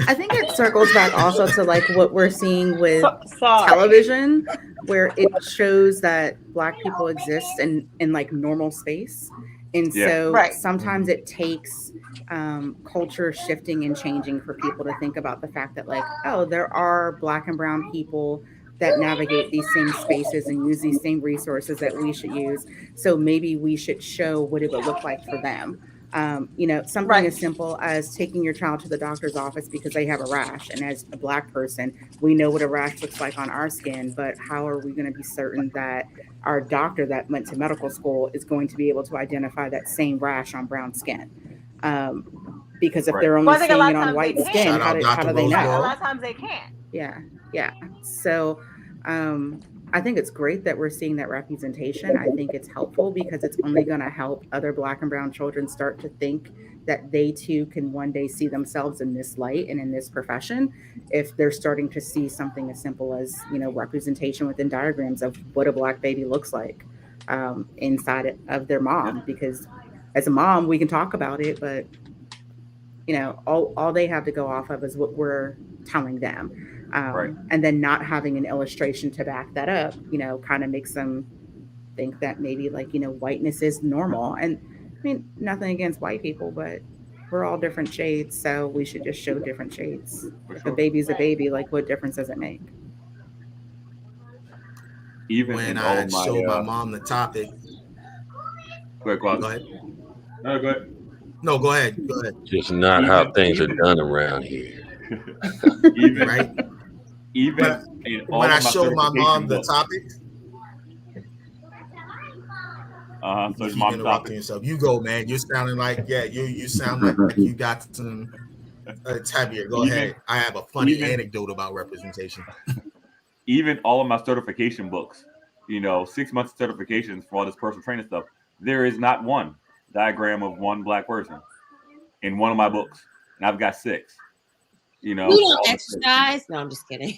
I think it circles back also to like what we're seeing with television, where it shows that Black people exist in like normal space. And so sometimes it takes culture shifting and changing for people to think about the fact that like, oh, there are Black and brown people that navigate these same spaces and use these same resources that we should use. So maybe we should show what it would look like for them. Something as simple as taking your child to the doctor's office because they have a rash. And as a Black person, we know what a rash looks like on our skin, but how are we going to be certain that our doctor that went to medical school is going to be able to identify that same rash on brown skin? Because if they're only seeing it on white skin, how do they know? A lot of times they can't. Yeah. So I think it's great that we're seeing that representation. I think it's helpful because it's only going to help other Black and brown children start to think that they too can one day see themselves in this light and in this profession if they're starting to see something as simple as, representation within diagrams of what a Black baby looks like inside of their mom. Because as a mom, we can talk about it, but all they have to go off of is what we're telling them. And then not having an illustration to back that up, kind of makes them think that maybe like, whiteness is normal. And I mean, nothing against white people, but we're all different shades. So we should just show different shades. If a baby's a baby, like what difference does it make? Even when I showed my mom the topic. Go ahead. No, go ahead. No, go ahead. Just not how things are done around here. Even when I showed my mom the topic. So his mom interrupting yourself. You go, man. You're sounding like you sound like you got some tab here. Go ahead. I have a funny anecdote about representation. Even all of my certification books, 6 months of certifications for all this personal training stuff, there is not one diagram of one Black person in one of my books, and I've got 6. We don't exercise. No, I'm just kidding.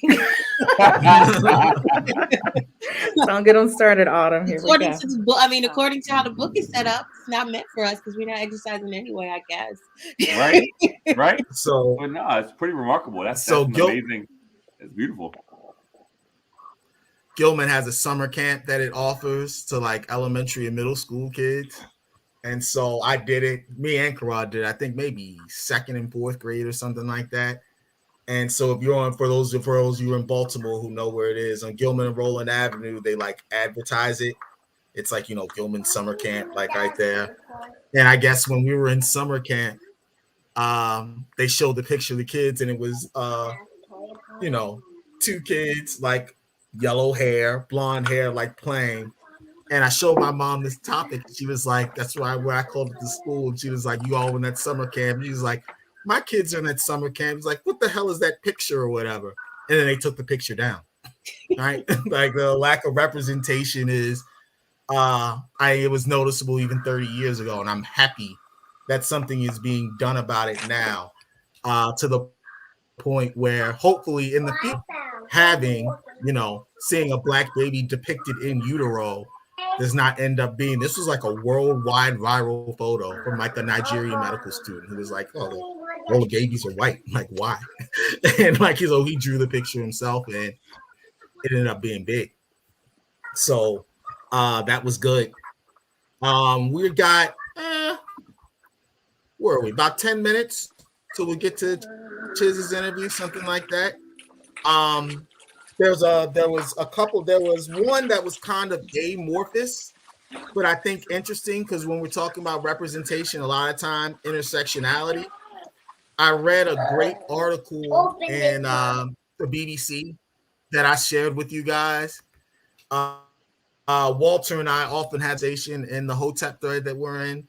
Don't get them started, Autumn. Here according to the book, according to how the book is set up, it's not meant for us because we're not exercising anyway, I guess. Right. So, but no, it's pretty remarkable. That's amazing. It's beautiful. Gilman has a summer camp that it offers to like elementary and middle school kids. And so I did it. Me and Karad did, I think maybe 2nd and 4th grade or something like that. And so if you're on, for those of you in Baltimore who know where it is, on Gilman and Roland Avenue, they like advertise it. It's like, Gilman summer camp, like right there. And I guess when we were in summer camp, they showed the picture of the kids and it was, two kids, like yellow hair, blonde hair, like playing. And I showed my mom this topic. She was like, that's why where I called it to school. And she was like, you all in that summer camp. She was like, my kids are in that summer camp. It's like, what the hell is that picture or whatever? And then they took the picture down. Right? Like the lack of representation is it was noticeable even 30 years ago. And I'm happy that something is being done about it now, to the point where hopefully in the future, having, seeing a black baby depicted in utero does not end up being, this was like a worldwide viral photo from like a Nigerian medical student who was like, oh, all the babies are white. I'm like, why? And like, he drew the picture himself and it ended up being big. So that was good. We got, where are we? About 10 minutes till we get to Chiz's interview, something like that. There was one that was kind of amorphous, but I think interesting because when we're talking about representation, a lot of time intersectionality. I read a great article in the BBC that I shared with you guys. Walter and I often have station in the Hotep thread that we're in,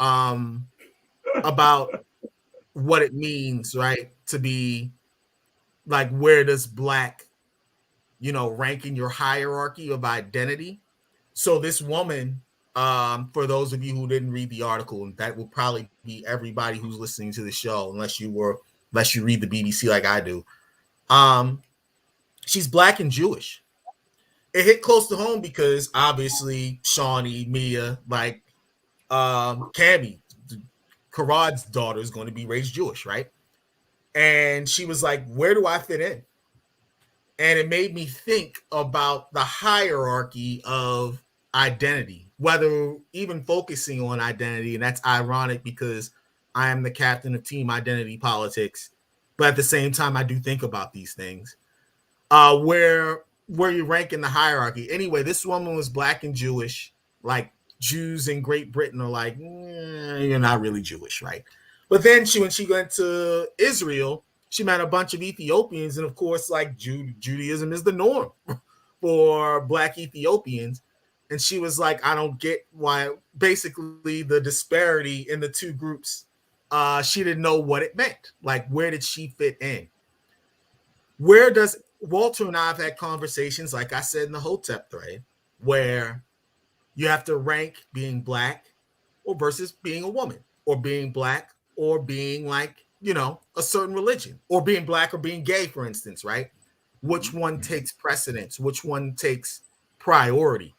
about what it means, right, to be like, where does black, rank in your hierarchy of identity. So this woman, for those of you who didn't read the article, and that will probably be everybody who's listening to the show, unless you read the BBC like I do. She's black and Jewish. It hit close to home because obviously Shawnee, Mia, like Cammy, Karad's daughter, is going to be raised Jewish, right? And she was like, where do I fit in? And it made me think about the hierarchy of identity, whether even focusing on identity. And that's ironic because I am the captain of team identity politics. But at the same time, I do think about these things. Where you rank in the hierarchy. Anyway, this woman was black and Jewish. Like, Jews in Great Britain are like, you're not really Jewish, right? But then when she went to Israel, she met a bunch of Ethiopians, and of course, like Judaism is the norm for black Ethiopians. And she was like, I don't get why, basically the disparity in the two groups. She didn't know what it meant. Like, where did she fit in? Where does Walter and I have had conversations, like I said in the Hotep thread, where you have to rank being black or versus being a woman, or being black or being like, a certain religion, or being black or being gay, for instance, right? Which one takes precedence? Which one takes priority?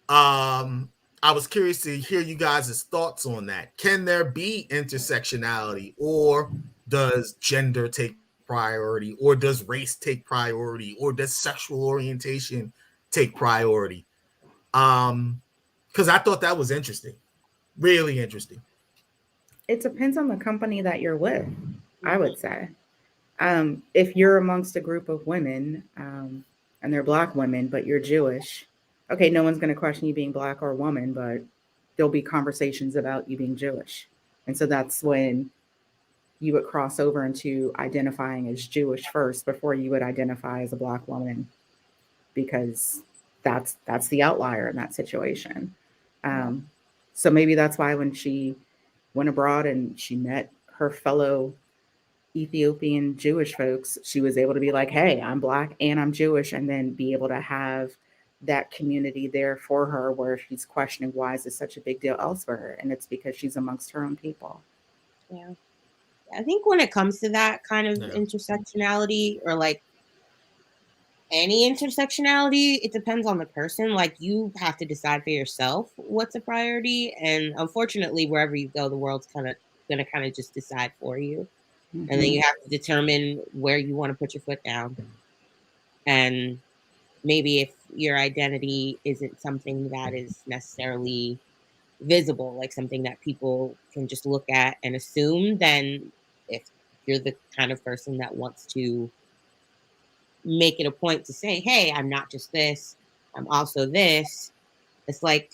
I was curious to hear you guys' thoughts on that. Can there be intersectionality, or does gender take priority, or does race take priority, or does sexual orientation take priority? Because I thought that was interesting, really interesting. It depends on the company that you're with, I would say. If you're amongst a group of women, and they're black women, but you're Jewish, okay, no one's going to question you being black or woman, but there'll be conversations about you being Jewish. And so that's when you would cross over into identifying as Jewish first before you would identify as a black woman, because that's the outlier in that situation. So maybe that's why when she went abroad and she met her fellow Ethiopian Jewish folks, she was able to be like, hey, I'm black and I'm Jewish, and then be able to have that community there for her where she's questioning, why is this such a big deal elsewhere? And it's because she's amongst her own people. Yeah. I think when it comes to that kind of intersectionality, or like any intersectionality, it depends on the person. Like, you have to decide for yourself what's a priority. And unfortunately, wherever you go, the world's going to just decide for you. Mm-hmm. And then you have to determine where you want to put your foot down. And maybe if your identity isn't something that is necessarily visible, like something that people can just look at and assume, then if you're the kind of person that wants to make it a point to say, hey, I'm not just this, I'm also this, it's like,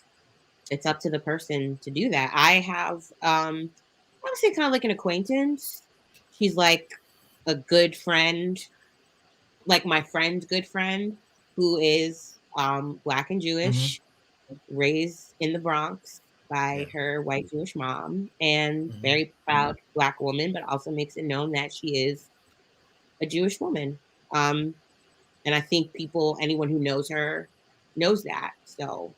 it's up to the person to do that. I have, I would say kind of like an acquaintance. She's like a good friend, like my good friend, who is Black and Jewish, raised in the Bronx by her white Jewish mom, and very proud Black woman, but also makes it known that she is a Jewish woman. And I think anyone who knows her knows that. So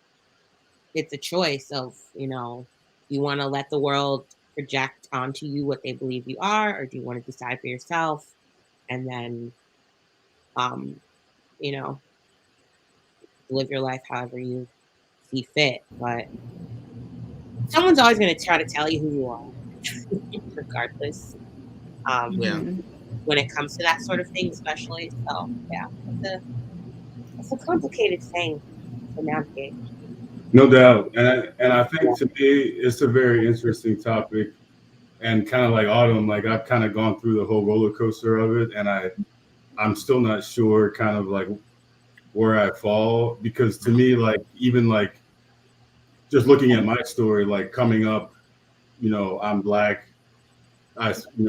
it's a choice of, you want to let the world project onto you what they believe you are, or do you want to decide for yourself and then, you know, live your life however you see fit. But someone's always going to try to tell you who you are, regardless. Mhm. When it comes to that sort of thing, especially. So yeah, it's a complicated thing to navigate. No doubt, and I think to me it's a very interesting topic, and kind of like Autumn, like I've kind of gone through the whole roller coaster of it, and I'm still not sure kind of like where I fall, because to me, like even like just looking at my story, like coming up, I'm Black.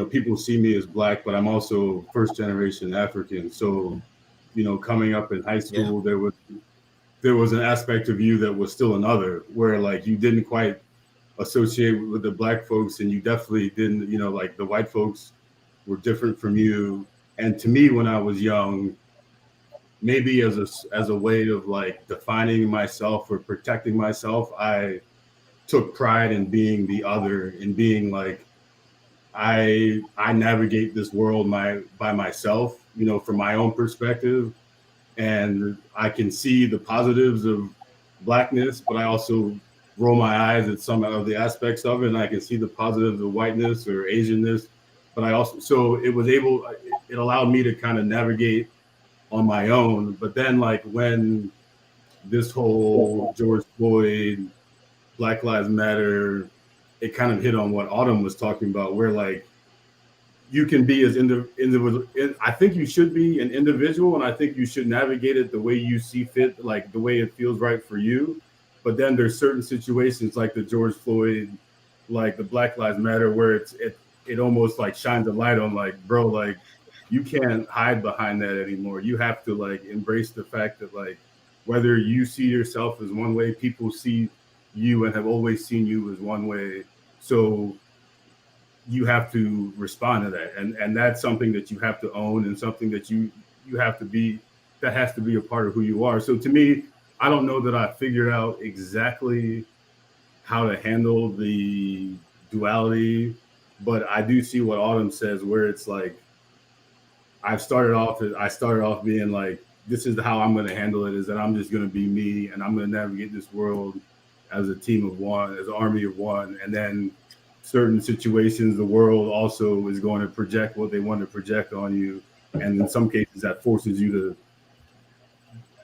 People see me as Black, but I'm also first generation African. So, coming up in high Yeah. school, there was an aspect of you that was still another, where like you didn't quite associate with the Black folks, and you definitely didn't, like the white folks were different from you. And to me, when I was young, maybe as a way of like defining myself or protecting myself, I took pride in being the other, and being like, I navigate this world by myself, from my own perspective, and I can see the positives of Blackness, but I also roll my eyes at some of the aspects of it, and I can see the positives of whiteness or Asianness, but I also, so it allowed me to kind of navigate on my own. But then like when this whole George Floyd, Black Lives Matter, it kind of hit on what Autumn was talking about, where like you can be as individual. I think you should be an individual, and I think you should navigate it the way you see fit, like the way it feels right for you. But then there's certain situations like the George Floyd, like the Black Lives Matter, where it almost like shines a light on like, bro, like you can't hide behind that anymore. You have to like embrace the fact that like whether you see yourself as one way, people see you and have always seen you as one way. So you have to respond to that, and that's something that you have to own, and something that you have to be, that has to be a part of who you are. So to me, I don't know that I figured out exactly how to handle the duality, but I do see what Autumn says, where it's like I started off being like, this is how I'm going to handle it, is that I'm just going to be me, and I'm going to navigate this world as a team of one, as an army of one. And then certain situations, the world also is going to project what they want to project on you, and in some cases that forces you to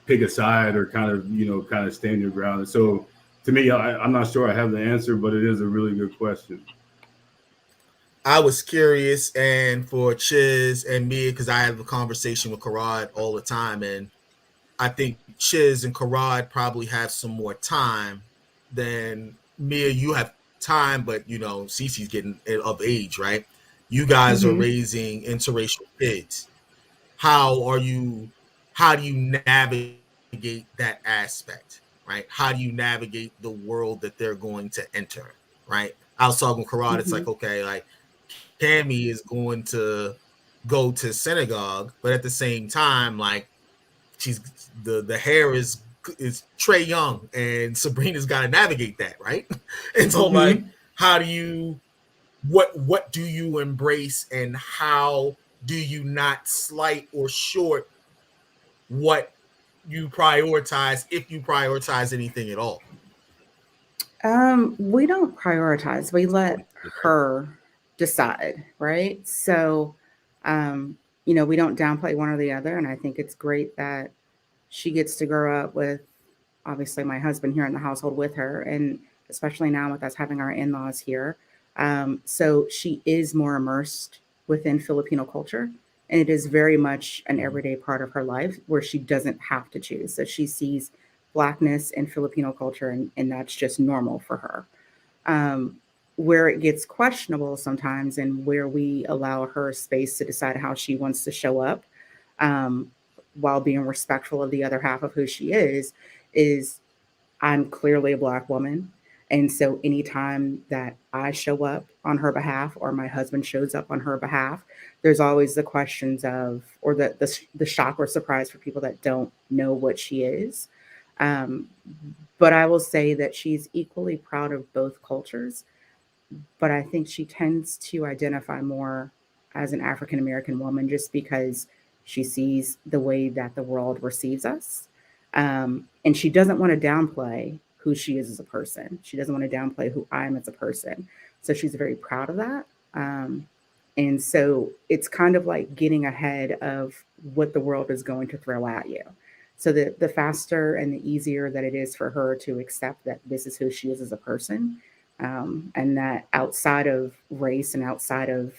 pick a side, or kind of stand your ground. And so to me, I'm not sure I have the answer, but it is a really good question. I was curious, and for Chiz and me, because I have a conversation with Karad all the time, and I think Chiz and Karad probably have some more time than Mia. You have time, but Cece's getting of age, right? You guys are Mhm. raising interracial kids. How do you navigate that aspect, right? How do you navigate the world that they're going to enter, right? I was talking with Karad, it's like, Mhm. okay, like Cammy is going to go to synagogue, but at the same time, like she's the hair is Trey Young, and Sabrina's got to navigate that, right? And so, like, Mhm. how do you what do you embrace, and how do you not slight or short what you prioritize, if you prioritize anything at all? We don't prioritize. We let her decide, right? So, we don't downplay one or the other, and I think it's great that she gets to grow up with obviously my husband here in the household with her, and especially now with us having our in-laws here. So she is more immersed within Filipino culture, and it is very much an everyday part of her life where she doesn't have to choose. So she sees Blackness and Filipino culture, and that's just normal for her. Um, where it gets questionable sometimes, and where we allow her space to decide how she wants to show up, um, while being respectful of the other half of who she is I'm clearly a Black woman. And so anytime that I show up on her behalf or my husband shows up on her behalf, there's always the questions of, or the shock or surprise for people that don't know what she is. Um, but I will say that she's equally proud of both cultures, but I think she tends to identify more as an African American woman just because she sees the way that the world receives us. And she doesn't want to downplay who she is as a person. She doesn't want to downplay who I am as a person. So she's very proud of that. And so it's kind of like getting ahead of what the world is going to throw at you. So the faster and the easier that it is for her to accept that this is who she is as a person, and that outside of race and outside of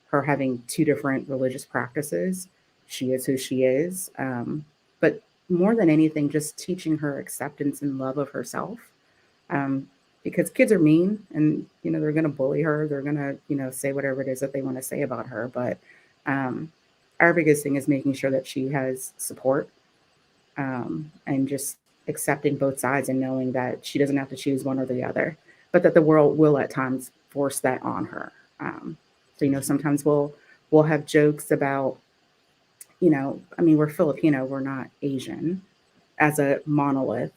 her having two different religious practices, she is who she is. But more than anything, just teaching her acceptance and love of herself. Um, because kids are mean and, they're going to bully her. They're going to, say whatever it is that they want to say about her. But our biggest thing is making sure that she has support, and just accepting both sides and knowing that she doesn't have to choose one or the other, but that the world will at times force that on her. So, sometimes we'll have jokes about, we're Filipino, we're not Asian as a monolith.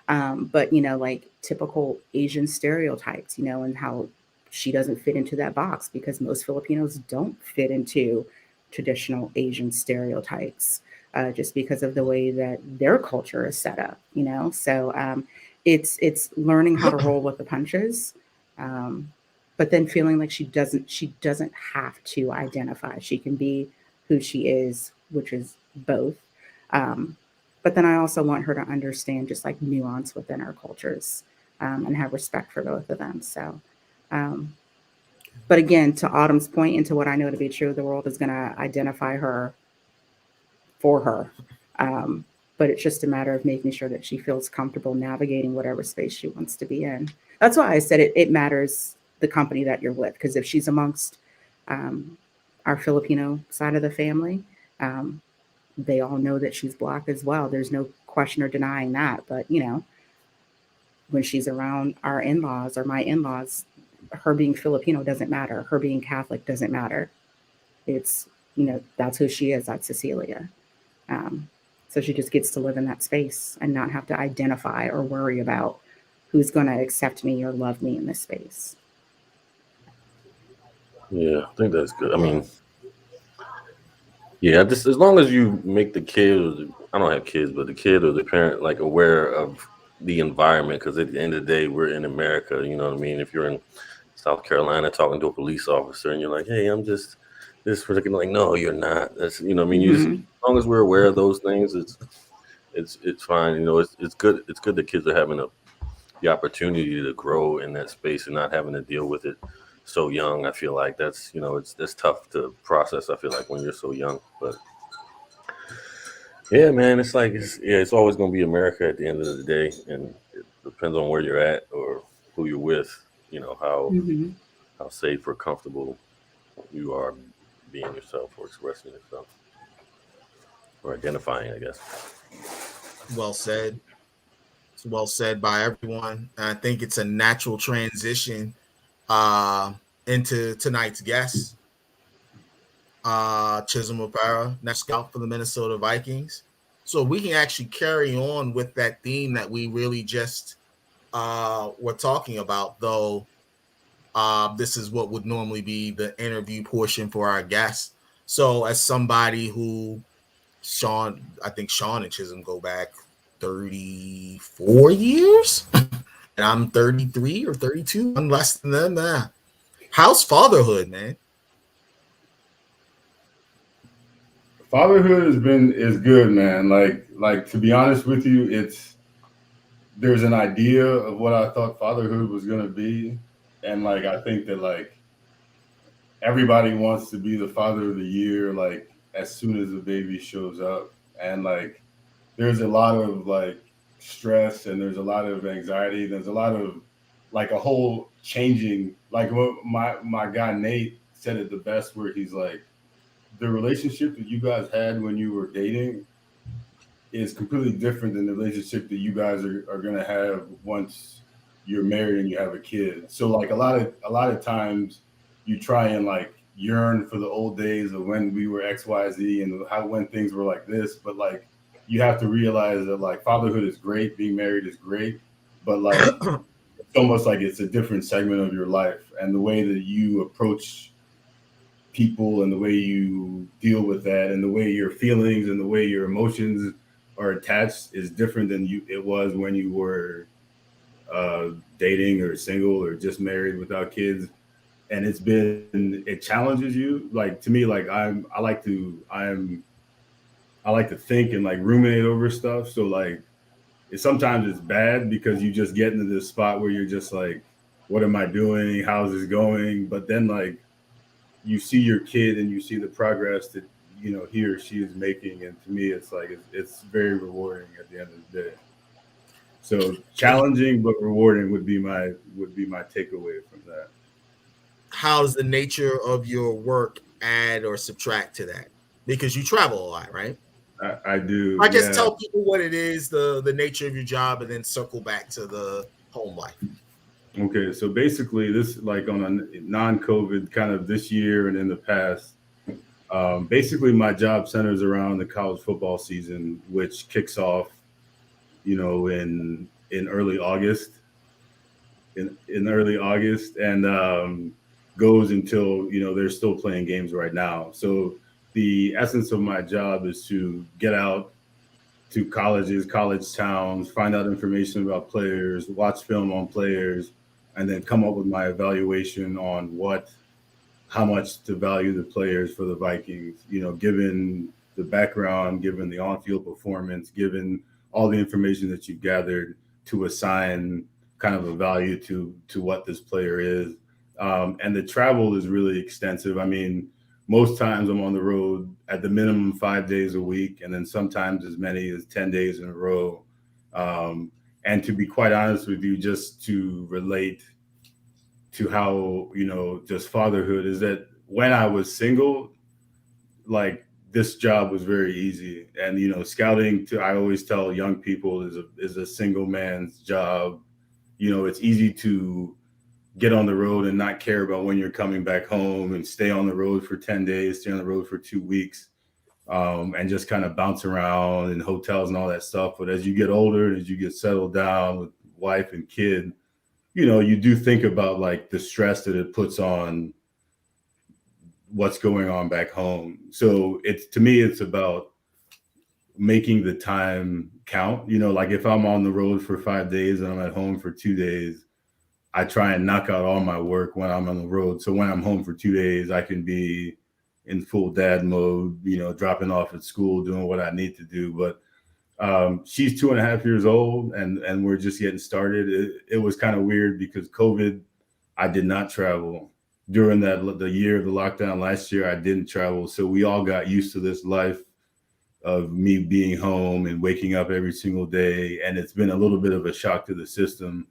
But, like typical Asian stereotypes, and how she doesn't fit into that box because most Filipinos don't fit into traditional Asian stereotypes, just because of the way that their culture is set up, So it's learning how to roll with the punches, but then feeling like she doesn't have to identify. She can be who she is, which is both. But then I also want her to understand just like nuance within our cultures, and have respect for both of them. So, but again, to Autumn's point and to what I know to be true, the world is going to identify her for her. But it's just a matter of making sure that she feels comfortable navigating whatever space she wants to be in. That's why I said it matters the company that you're with, because if she's amongst our Filipino side of the family, they all know that she's Black as well. There's no question or denying that. But, when she's around our in-laws or my in-laws, her being Filipino doesn't matter. Her being Catholic doesn't matter. It's, that's who she is. That's Cecilia. So she just gets to live in that space and not have to identify or worry about who's going to accept me or love me in this space. Yeah, I think that's good. I mean, yeah, just as long as you make the kid, I don't have kids, but the kid or the parent like aware of the environment, because at the end of the day, we're in America. You know what I mean? If you're in South Carolina talking to a police officer and you're like, "Hey, I'm just this particular," like, "No, you're not." That's I mean. You just, as long as we're aware of those things, it's fine. It's good. It's good that kids are having the opportunity to grow in that space and not having to deal with it so young. I feel like that's it's tough to process. I feel like when you're so young, but yeah, man, it's like it's always going to be America at the end of the day, and it depends on where you're at or who you're with. How safe or comfortable you are being yourself or expressing yourself or identifying, I guess. Well said. It's well said by everyone. I think it's a natural transition into tonight's guest, Chisom Opara, next scout for the Minnesota Vikings. So we can actually carry on with that theme that we really just were talking about, though. This is what would normally be the interview portion for our guests. So as somebody who I think Sean and Chisom go back 34 years, and I'm 33 or 32. I'm less than them now. How's fatherhood, man? Fatherhood is good, man. Like to be honest with you, there's an idea of what I thought fatherhood was gonna be, and like I think that like everybody wants to be the father of the year, like as soon as the baby shows up, and like there's a lot of like stress and there's a lot of anxiety. There's a lot of like a whole changing. Like what my guy Nate said it the best, where he's like, the relationship that you guys had when you were dating is completely different than the relationship that you guys are gonna have once you're married and you have a kid. So like a lot of times you try and like yearn for the old days of when we were XYZ and how when things were like this, but like you have to realize that like fatherhood is great, being married is great, but like it's almost like it's a different segment of your life, and the way that you approach people and the way you deal with that and the way your feelings and the way your emotions are attached is different than it was when you were dating or single or just married without kids. And it challenges you. Like to me, like I like to think and like ruminate over stuff. So like sometimes it's bad because you just get into this spot where you're just like, what am I doing? How's this going? But then like you see your kid and you see the progress that he or she is making, and to me it's like it's very rewarding at the end of the day. So challenging but rewarding would be my takeaway from that. How's the nature of your work add or subtract to that? Because you travel a lot, right? I do. I guess tell people what it is, the nature of your job, and then circle back to the home life. Okay, so basically this like on a non-COVID kind of this year and in the past, basically my job centers around the college football season, which kicks off, in early August, in early August, and goes until they're still playing games right now. So the essence of my job is to get out to colleges, college towns, find out information about players, watch film on players, and then come up with my evaluation on how much to value the players for the Vikings, given the background, given the on-field performance, given all the information that you've gathered, to assign kind of a value to what this player is. And the travel is really extensive. I mean, most times I'm on the road at the minimum 5 days a week, and then sometimes as many as 10 days in a row. And to be quite honest with you, just to relate to how, just fatherhood is that when I was single, like this job was very easy. And, scouting I always tell young people is a single man's job. It's easy to get on the road and not care about when you're coming back home and stay on the road for 10 days, stay on the road for 2 weeks, and just kind of bounce around in hotels and all that stuff. But as you get older, as you get settled down with wife and kid, you do think about like the stress that it puts on what's going on back home. So to me, it's about making the time count. Like if I'm on the road for 5 days and I'm at home for 2 days, I try and knock out all my work when I'm on the road. So when I'm home for 2 days, I can be in full dad mode, dropping off at school, doing what I need to do. But she's 2.5 years old and we're just getting started. It was kind of weird because COVID, I did not travel. During the year of the lockdown last year, I didn't travel. So we all got used to this life of me being home and waking up every single day. And it's been a little bit of a shock to the system.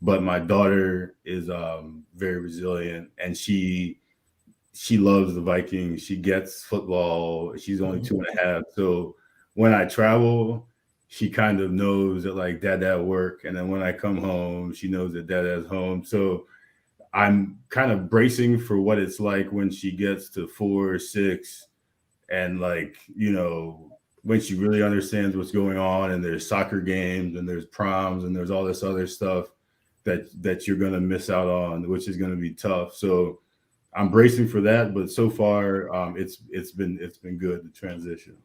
But my daughter is very resilient, and she loves the Vikings. She gets football. She's only 2.5. So when I travel, she kind of knows that like dad at work. And then when I come home, she knows that dad is home. So I'm kind of bracing for what it's like when she gets to 4 or 6 and like, when she really understands what's going on, and there's soccer games and there's proms and there's all this other stuff that you're going to miss out on, which is going to be tough. So I'm bracing for that, but so far it's been good, the transition.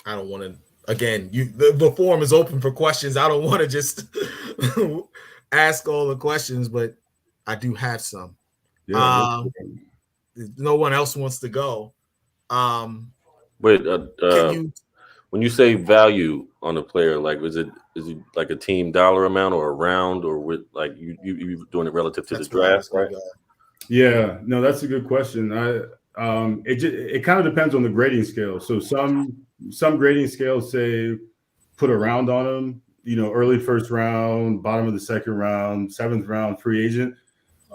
I don't want to, again, the forum is open for questions. I don't want to just ask all the questions, but I do have some. Yeah, no one else wants to go. Wait, Can you, when you say value on a player, like is it like a team dollar amount or a round, or with like you doing it relative to the draft, right? Yeah, no, that's a good question. It kind of depends on the grading scale. So some grading scales say put a round on them, early first round, bottom of the second round, 7th round, free agent.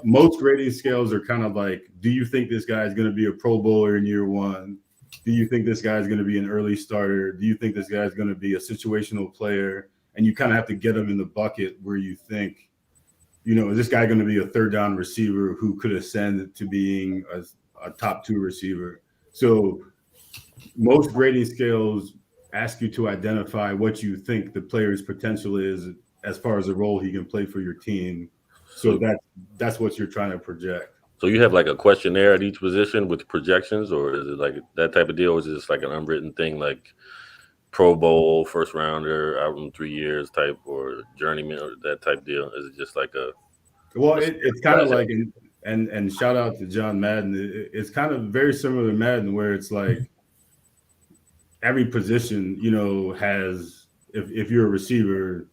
Most grading scales are kind of like, do you think this guy is going to be a Pro Bowler in year 1? Do you think this guy's going to be an early starter? Do you think this guy's going to be a situational player? And you kind of have to get him in the bucket where you think, is this guy going to be a third down receiver who could ascend to being a top 2 receiver? So most grading scales ask you to identify what you think the player's potential is as far as the role he can play for your team. So that's what you're trying to project. So you have like a questionnaire at each position with projections, or is it like that type of deal, or is it just like an unwritten thing like Pro Bowl, first rounder, out in 3 years type, or journeyman, or that type deal? Is it just like a? Well, it's kind of like, and shout out to John Madden. It's kind of very similar to Madden, where it's like every position, has, if you're a receiver,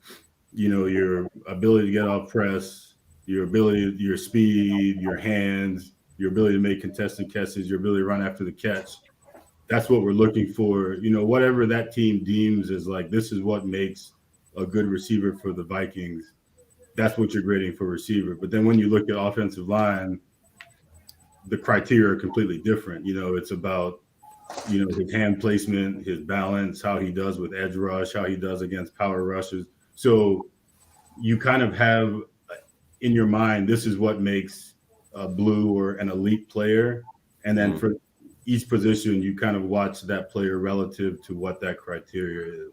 your ability to get off press, your ability, your speed, your hands, your ability to make contested catches, your ability to run after the catch. That's what we're looking for. Whatever that team deems as like, this is what makes a good receiver for the Vikings. That's what you're grading for receiver. But then when you look at offensive line, the criteria are completely different. It's about, his hand placement, his balance, how he does with edge rush, how he does against power rushes. So you kind of have in your mind, this is what makes a blue or an elite player. And then for each position, you kind of watch that player relative to what that criteria is.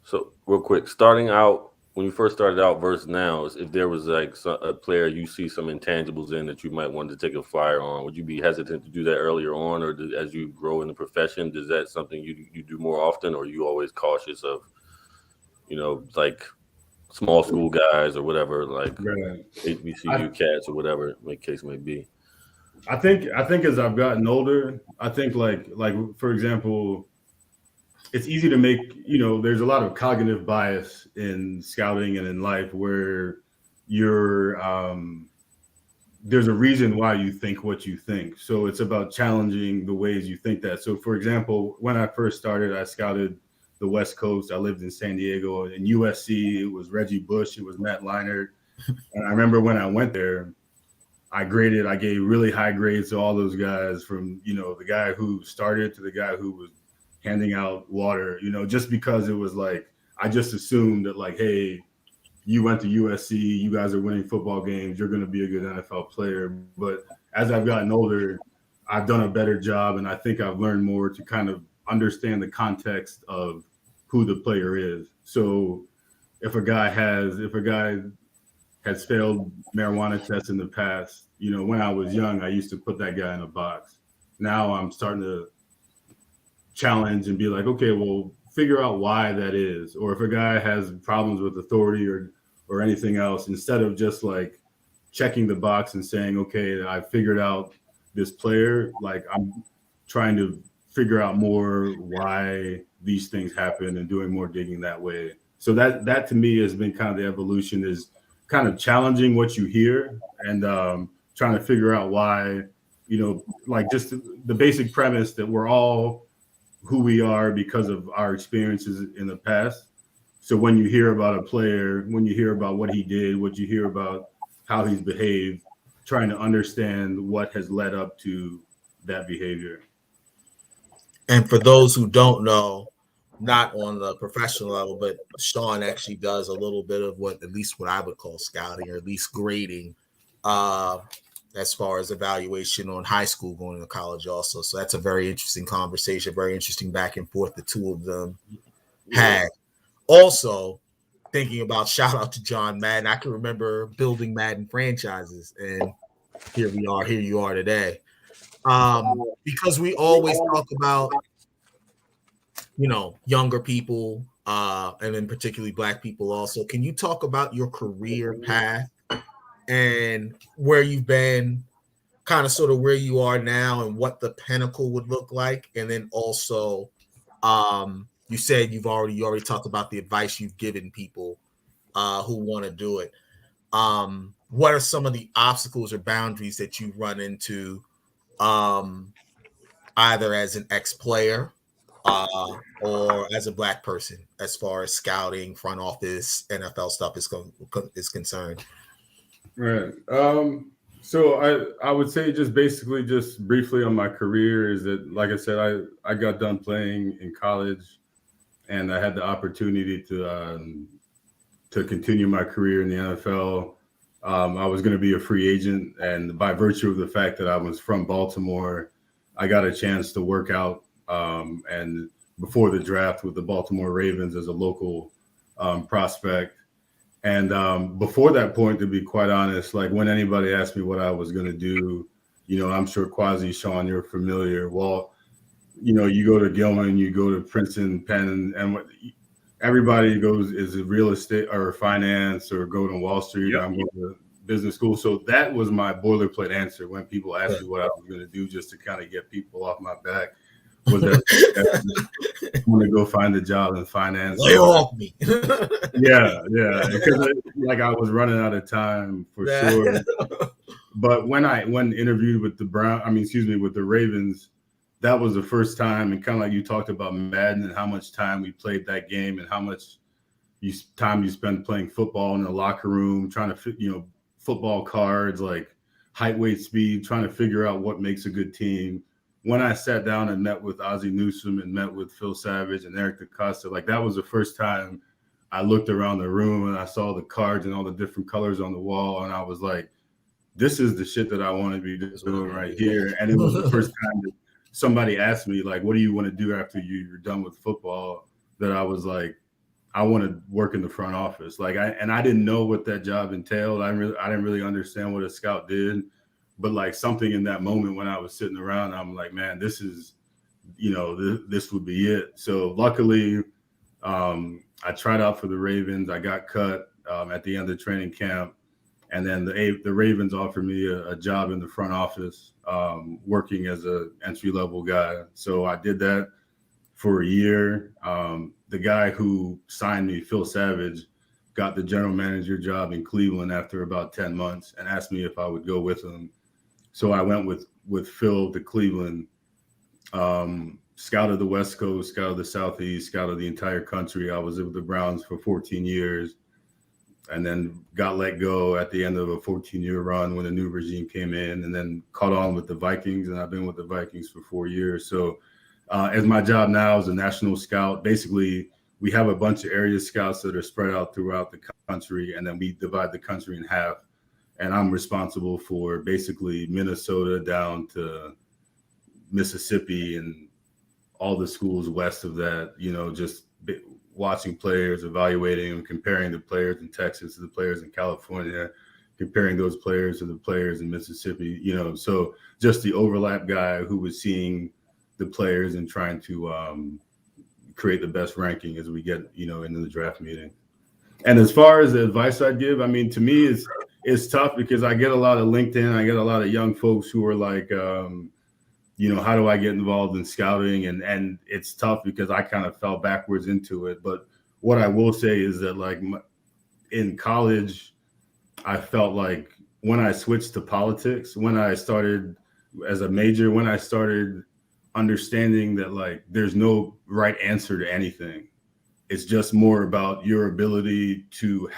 So real quick, starting out, when you first started out versus now, if there was like a player you see some intangibles in that you might want to take a flyer on, would you be hesitant to do that earlier on, or as you grow in the profession, is that something you do more often, or are you always cautious of, like small school guys or whatever, like HBCU cats or whatever the case may be? I think as I've gotten older, I think like for example, it's easy to make, there's a lot of cognitive bias in scouting and in life where there's a reason why you think what you think. So it's about challenging the ways you think that. So for example, when I first started, I scouted the West Coast. I lived in San Diego. In USC, it was Reggie Bush, it was Matt Leinart. And I remember when I went there, I gave really high grades to all those guys, from, the guy who started to the guy who was handing out water, just because it was like, I just assumed that like, hey, you went to USC, you guys are winning football games, you're going to be a good NFL player. But as I've gotten older, I've done a better job, and I think I've learned more to kind of understand the context of who the player is. So if a guy has failed marijuana tests in the past, when I was young, I used to put that guy in a box. Now I'm starting to challenge and be like, okay, well, figure out why that is. Or if a guy has problems with authority or anything else, instead of just like checking the box and saying, okay, I figured out this player, like I'm trying to figure out more why these things happen and doing more digging that way. So that to me has been kind of the evolution, is kind of challenging what you hear and trying to figure out why, like just the basic premise that we're all who we are because of our experiences in the past. So when you hear about a player, when you hear about what he did, what you hear about how he's behaved, trying to understand what has led up to that behavior. And for those who don't know, not on the professional level, but Sean actually does a little bit of what I would call scouting, or at least grading, as far as evaluation on high school going to college also. So that's a very interesting conversation, very interesting back and forth the two of them had. Also, thinking about, shout out to John Madden. I can remember building Madden franchises, and here you are today. Because we always talk about, younger people, and then particularly Black people also. Can you talk about your career path and where you've been, kind of sort of where you are now, and what the pinnacle would look like? And then also, you said you already talked about the advice you've given people who want to do it. What are some of the obstacles or boundaries that you run into, either as an ex-player or as a Black person, as far as scouting, front office, NFL stuff is concerned? Right. So I would say just basically just briefly on my career is that, like I said, I got done playing in college, and I had the opportunity to continue my career in the NFL. I was going to be a free agent, and by virtue of the fact that I was from Baltimore, I got a chance to work out and before the draft with the Baltimore Ravens as a local prospect. And before that point, to be quite honest, like when anybody asked me what I was going to do, I'm sure Quasi, Sean, you're familiar. Well, you go to Gilman, you go to Princeton, Penn, and what everybody goes is real estate or finance or go to Wall Street. Yep. I'm going to business school. So that was my boilerplate answer when people asked me what I was going to do, just to kind of get people off my back. Was that I'm going to go find a job in finance? Lay off me. Yeah, because like I was running out of time for sure. But when interviewed with the with the Ravens, that was the first time, and kind of like you talked about Madden and how much time we played that game and how much time you spend playing football in the locker room, trying to fit, football cards, like height, weight, speed, trying to figure out what makes a good team. When I sat down and met with Ozzie Newsome and met with Phil Savage and Eric DeCosta, like that was the first time I looked around the room and I saw the cards and all the different colors on the wall, and I was like, this is the shit that I want to be doing right here. And it was the first time that somebody asked me, like, what do you want to do after you're done with football? That I was like, I want to work in the front office. Like, I didn't know what that job entailed. I didn't really understand what a scout did, but like something in that moment when I was sitting around, I'm like, man, this is, this would be it. So luckily, I tried out for the Ravens. I got cut at the end of training camp. And then the Ravens offered me a job in the front office, working as an entry-level guy. So I did that for a year. The guy who signed me, Phil Savage, got the general manager job in Cleveland after about 10 months and asked me if I would go with him. So I went with Phil to Cleveland, scouted the West Coast, scouted the Southeast, scouted the entire country. I was with the Browns for 14 years. And then got let go at the end of a 14-year run when a new regime came in, and then caught on with the Vikings. And I've been with the Vikings for 4 years. So as my job now as a national scout, basically we have a bunch of area scouts that are spread out throughout the country, and then we divide the country in half. And I'm responsible for basically Minnesota down to Mississippi and all the schools west of that, just watching players, evaluating them, comparing the players in Texas to the players in California, comparing those players to the players in Mississippi, so just the overlap guy who was seeing the players and trying to create the best ranking as we get, into the draft meeting. And as far as the advice I'd give, to me, it's tough because I get a lot of LinkedIn. I get a lot of young folks who are like, how do I get involved in scouting? And it's tough because I kind of fell backwards into it. But what I will say is that, like, in college, I felt like when I switched to politics, when I started as a major, when I started understanding that, like, there's no right answer to anything. It's just more about your ability to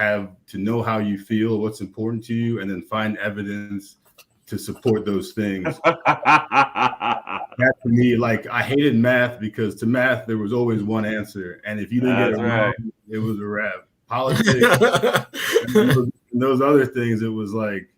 know how you feel, what's important to you, and then find evidence to support those things. That to me, like, I hated math because to math there was always one answer, and if you didn't get it wrong, it was a wrap. Politics and those other things, it was like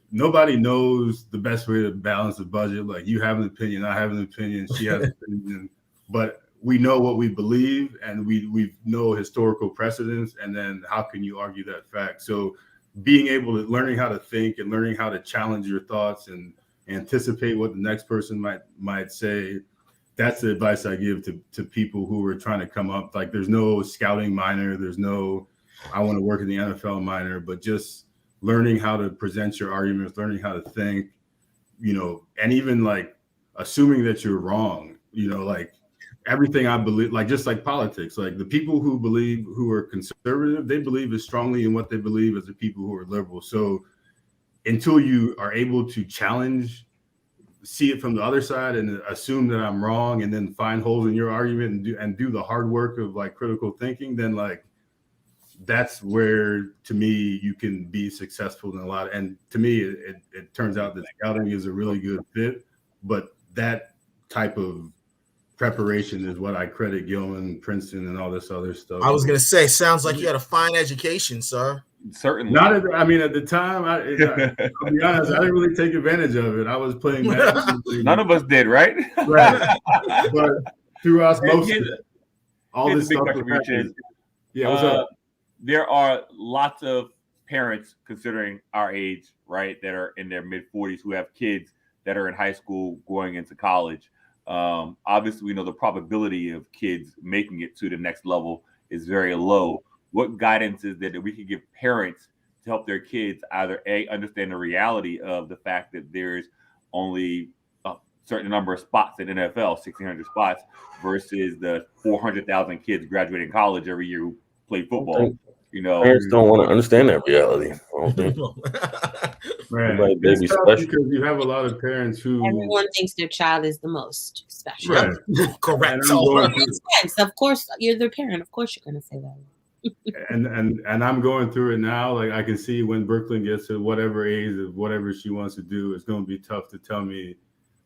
nobody knows the best way to balance the budget. Like, you have an opinion, I have an opinion, she has an opinion, but we know what we believe, and we know historical precedents, and then how can you argue that fact? So being able to learning how to think and learning how to challenge your thoughts and anticipate what the next person might say, that's the advice I give to people who are trying to come up. Like, there's no scouting minor, there's no I want to work in the NFL minor, but just learning how to present your arguments, learning how to think, and even like assuming that you're wrong, like everything I believe, like just like politics, like the people who are conservative, they believe as strongly in what they believe as the people who are liberal. So until you are able to challenge, see it from the other side and assume that I'm wrong, and then find holes in your argument and do the hard work of like critical thinking, then like that's where, to me, you can be successful in a lot. And to me, it turns out that scouting is a really good fit, but that type of preparation is what I credit Gilman, Princeton, and all this other stuff. I was going to say, sounds like you had a fine education, sir. Certainly. Not at, I mean, at the time, I'll be honest, I didn't really take advantage of it. I was playing Madden. None of us did, right? Right. But through osmosis, all this stuff. Yeah, what's up? There are lots of parents considering our age, right, that are in their mid-40s who have kids that are in high school going into college. Obviously, we know the probability of kids making it to the next level is very low. What guidance is there that we can give parents to help their kids either understand the reality of the fact that there's only a certain number of spots in NFL, 1,600 spots, versus the 400,000 kids graduating college every year who play football? Parents don't want to understand that reality. I don't think. Right. It's tough because you have a lot of parents who everyone thinks their child is the most special. Right. Correct. Of course, you're their parent. Of course, you're going to say that. and I'm going through it now. Like, I can see when Brooklyn gets to whatever age of whatever she wants to do, it's going to be tough to tell me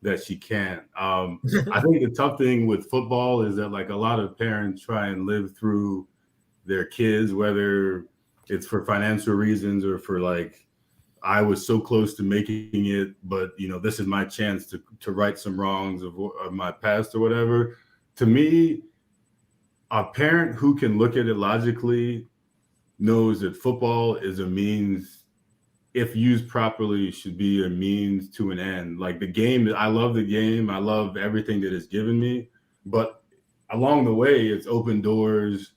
that she can't. I think the tough thing with football is that, like, a lot of parents try and live through their kids, whether it's for financial reasons or for, like, I was so close to making it, but this is my chance to right some wrongs of my past or whatever. To me, a parent who can look at it logically knows that football is a means, if used properly, should be a means to an end. Like, the game, I love the game. I love everything that it's given me, but along the way, it's opened doors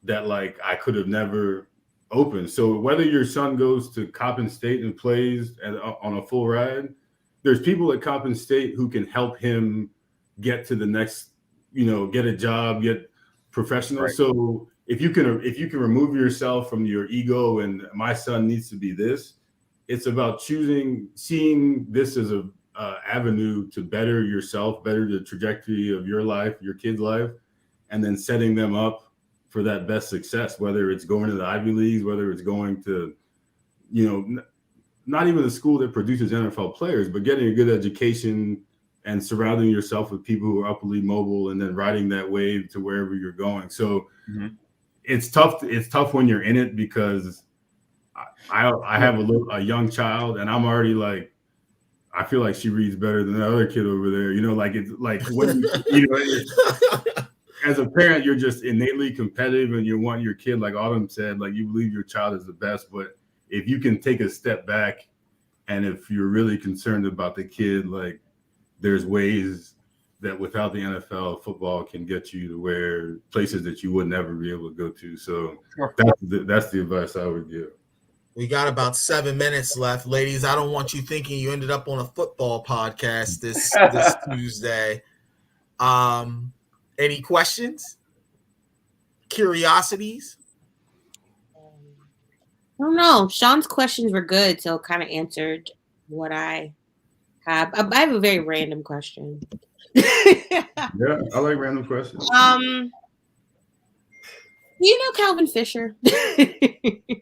that, like, I could have never opened. So whether your son goes to Coppin State and plays on a full ride, there's people at Coppin State who can help him get to the next, get a job, get professional. Right. So if you can remove yourself from your ego and my son needs to be this, it's about seeing this as a avenue to better yourself, better the trajectory of your life, your kid's life, and then setting them up for that best success, whether it's going to the Ivy Leagues, whether it's going to, not even the school that produces NFL players, but getting a good education and surrounding yourself with people who are upwardly mobile and then riding that wave to wherever you're going. So it's tough. It's tough when you're in it because I have a young child and I'm already like, I feel like she reads better than the other kid over there. Like, it's like when as a parent, you're just innately competitive and you want your kid, like Autumn said, like, you believe your child is the best. But if you can take a step back and if you're really concerned about the kid, like, there's ways that without the NFL, football can get you to where places that you would never be able to go to. So that's the advice I would give. We got about 7 minutes left. Ladies, I don't want you thinking you ended up on a football podcast this Tuesday. Any questions? Curiosities? I don't know. Sean's questions were good, so it kind of answered what I have. I have a very random question. Yeah, I like random questions. You know Calvin Fisher?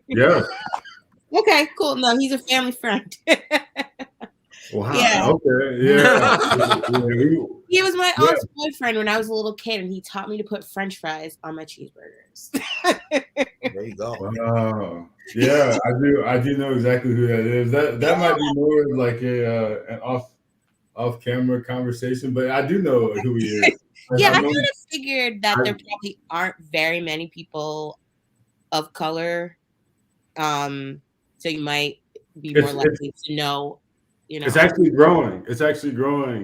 Yeah. Okay, cool. No, he's a family friend. Wow. Yeah. Okay. Yeah. He was my aunt's boyfriend when I was a little kid, and he taught me to put French fries on my cheeseburgers. There you go. Wow. Yeah, I do know exactly who that is. That might be more like an off camera conversation, but I do know who he is. Yeah, I kind of figured that there probably aren't very many people of color, so you might be more likely to know. It's actually growing.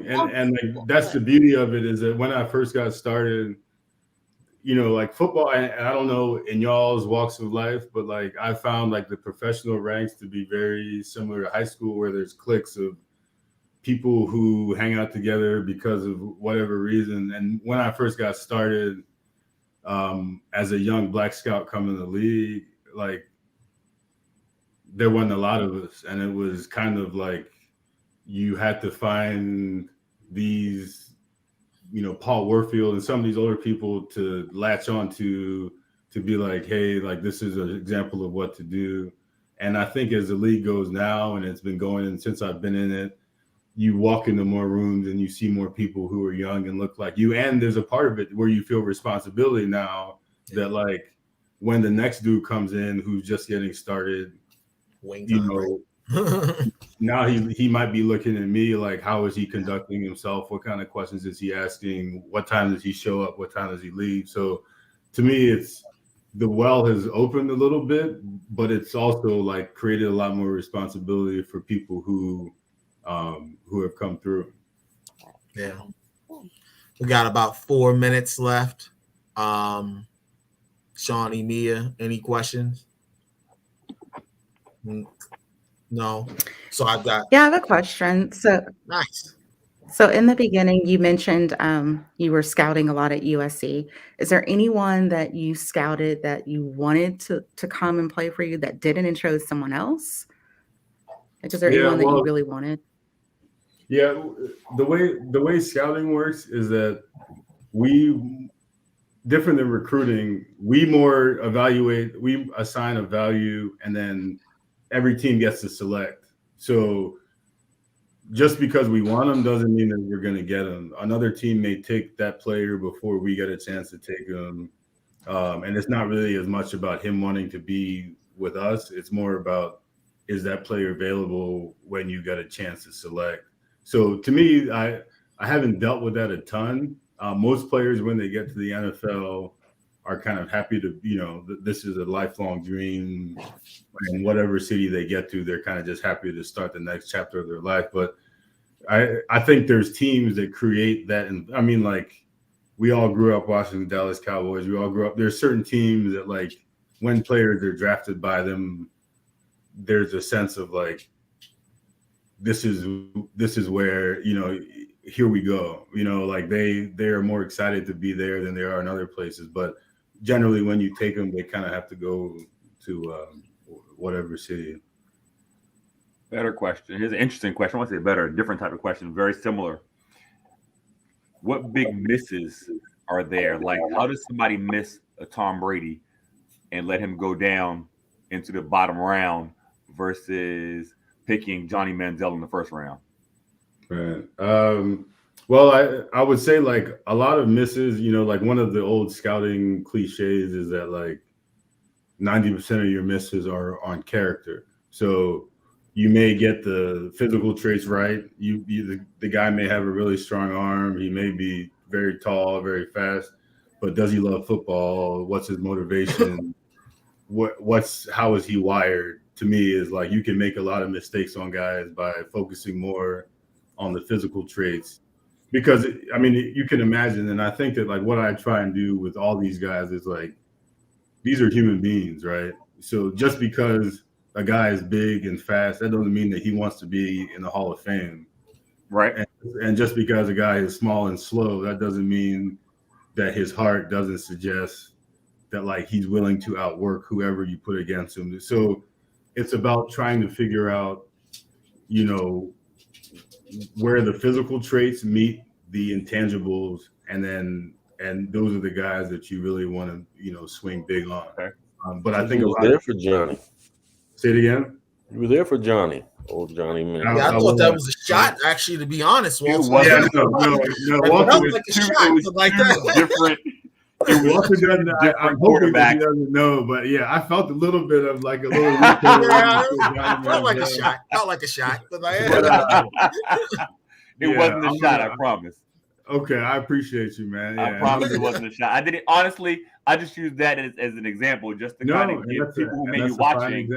And like, that's the beauty of it, is that when I first got started, like football, and I don't know in y'all's walks of life, but like I found like the professional ranks to be very similar to high school, where there's cliques of people who hang out together because of whatever reason. And when I first got started, as a young Black Scout coming to the league, like, there wasn't a lot of us, and it was kind of like you had to find these, Paul Warfield and some of these older people to latch on to to be like, hey, like this is an example of what to do. And I think as the league goes now, and it's been going since I've been in it, you walk into more rooms and you see more people who are young and look like you. And there's a part of it where you feel responsibility now that like when the next dude comes in who's just getting started, now he might be looking at me like, how is he conducting himself? What kind of questions is he asking? What time does he show up? What time does he leave? So to me, it's the well has opened a little bit, but it's also like created a lot more responsibility for people who have come through. Yeah. We got about 4 minutes left. Shawnee, Mia, any questions? No. So I've got. Yeah, I have a question. So Nice. So in the beginning, you mentioned you were scouting a lot at USC. Is there anyone that you scouted that you wanted to come and play for you that didn't and chose someone else? Like, is there anyone that you really wanted? Yeah, the way scouting works is that we, different than recruiting, we more evaluate, we assign a value, and then every team gets to select. So just because we want them doesn't mean that we're going to get them. Another team may take that player before we get a chance to take them. And it's not really as much about him wanting to be with us. It's more about, is that player available when you get a chance to select? So to me, I haven't dealt with that a ton. Most players, when they get to the NFL, are kind of happy to, this is a lifelong dream. And whatever city they get to, they're kind of just happy to start the next chapter of their life. But I think there's teams that create that. And I mean, like, we all grew up watching the Dallas Cowboys. We all grew up. There's certain teams that, like, when players are drafted by them, there's a sense of like, this is where, here we go. Like they are more excited to be there than they are in other places. But generally, when you take them, they kind of have to go to whatever city. Better question. Here's an interesting question. I want to say better, a different type of question, very similar. What big misses are there? Like, how does somebody miss a Tom Brady and let him go down into the bottom round versus picking Johnny Manziel in the first round? Right. Well, I would say like a lot of misses, like one of the old scouting cliches is that like 90% of your misses are on character. So you may get the physical traits right. The guy may have a really strong arm. He may be very tall, very fast, but does he love football? What's his motivation? How is he wired? To me, is like you can make a lot of mistakes on guys by focusing more on the physical traits, because you can imagine, and I think that like what I try and do with all these guys is like, these are human beings, right? So just because a guy is big and fast, that doesn't mean that he wants to be in the Hall of Fame, right? And just because a guy is small and slow, that doesn't mean that his heart doesn't suggest that like he's willing to outwork whoever you put against him. So it's about trying to figure out, where the physical traits meet the intangibles, and those are the guys that you really want to, swing big on. Okay. But I think you were there for Johnny. Say it again. You were there for Johnny, old Johnny man. Yeah, I thought that was a shot. Actually, to be honest, Walter. Yeah, no. Walter was like a shot, like that. Different. Walter doesn't. I'm hoping that he doesn't know, but yeah, I felt a little bit of like a little. Felt like a shot. Felt like a shot. It wasn't a shot. I promise. Okay, I appreciate you, man. Yeah. I promise it wasn't a shot. I did it honestly. I just used that as an example, just to kind of give people who may be watching,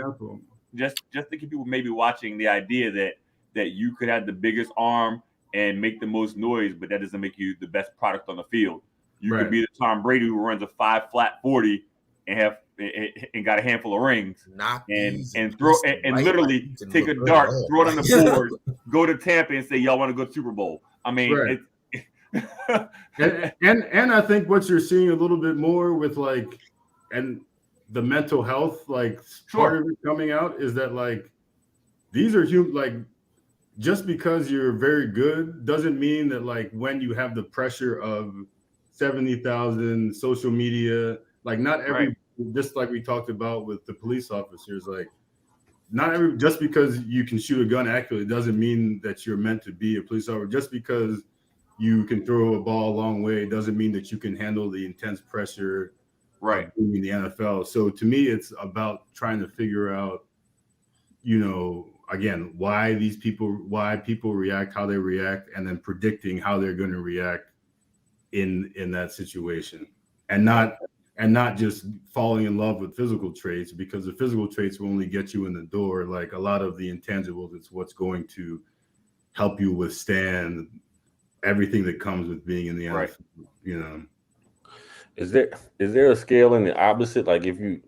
just to give people maybe watching the idea that you could have the biggest arm and make the most noise, but that doesn't make you the best product on the field. You could be the Tom Brady who runs a 5-flat 40 and got a handful of rings, and throw and literally take a dart, throw it on the board, go to Tampa and say, y'all want to go to Super Bowl. I mean, and I think what you're seeing a little bit more with like, and the mental health like part of it coming out is that like these are human. Like, just because you're very good doesn't mean that like when you have the pressure of 70,000 social media, like not every just like we talked about with the police officers, like just because you can shoot a gun accurately doesn't mean that you're meant to be a police officer. Just because you can throw a ball a long way doesn't mean that you can handle the intense pressure Right. of being in the NFL. So to me, it's about trying to figure out, again, why people react how they react, and then predicting how they're going to react in that situation, and not just falling in love with physical traits, because the physical traits will only get you in the door. Like a lot of the intangibles, it's what's going to help you withstand everything that comes with being in the NFL. Is there a scale in the opposite? Like if you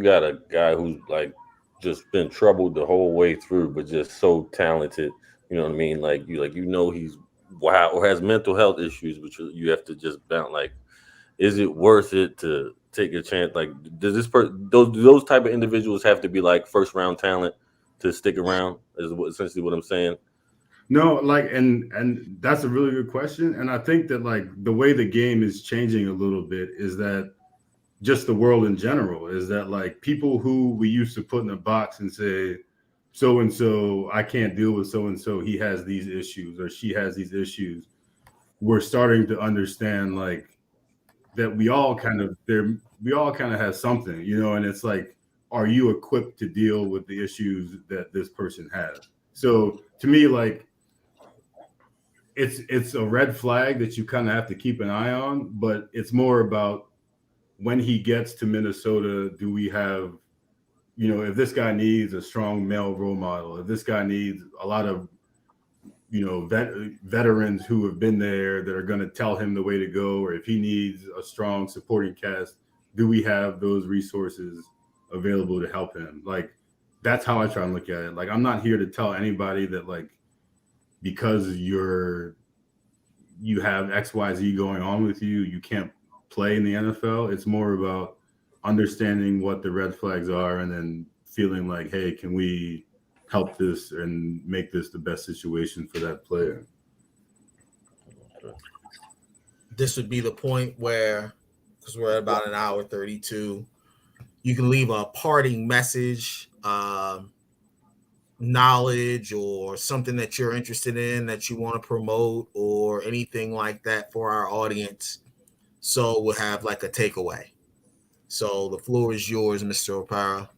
got a guy who's like just been troubled the whole way through, but just so talented, you know what I mean? Like he's wow, or has mental health issues, but you have to just bounce. Like, is it worth it to take a chance? Like, does those type of individuals have to be like first round talent to stick around? Is essentially what I'm saying. No, like, and that's a really good question. And I think that like the way the game is changing a little bit is that just the world in general is that like people who we used to put in a box and say, so and so, I can't deal with so and so, he has these issues or she has these issues. We're starting to understand like that we all kind of have something, and it's like, are you equipped to deal with the issues that this person has? So to me, like, it's a red flag that you kind of have to keep an eye on, but it's more about when he gets to Minnesota, do we have, if this guy needs a strong male role model, if this guy needs a lot of, veterans who have been there that are going to tell him the way to go, or if he needs a strong supporting cast, do we have those resources available to help him? Like, that's how I try and look at it. Like, I'm not here to tell anybody that like, because you have XYZ going on with you, you can't play in the NFL. It's more about understanding what the red flags are and then feeling like, hey, can we help this and make this the best situation for that player? This would be the point where, because we're at about an hour 32, you can leave a parting message, knowledge, or something that you're interested in that you want to promote, or anything like that for our audience. So we'll have like a takeaway. So the floor is yours, Mr. Opara.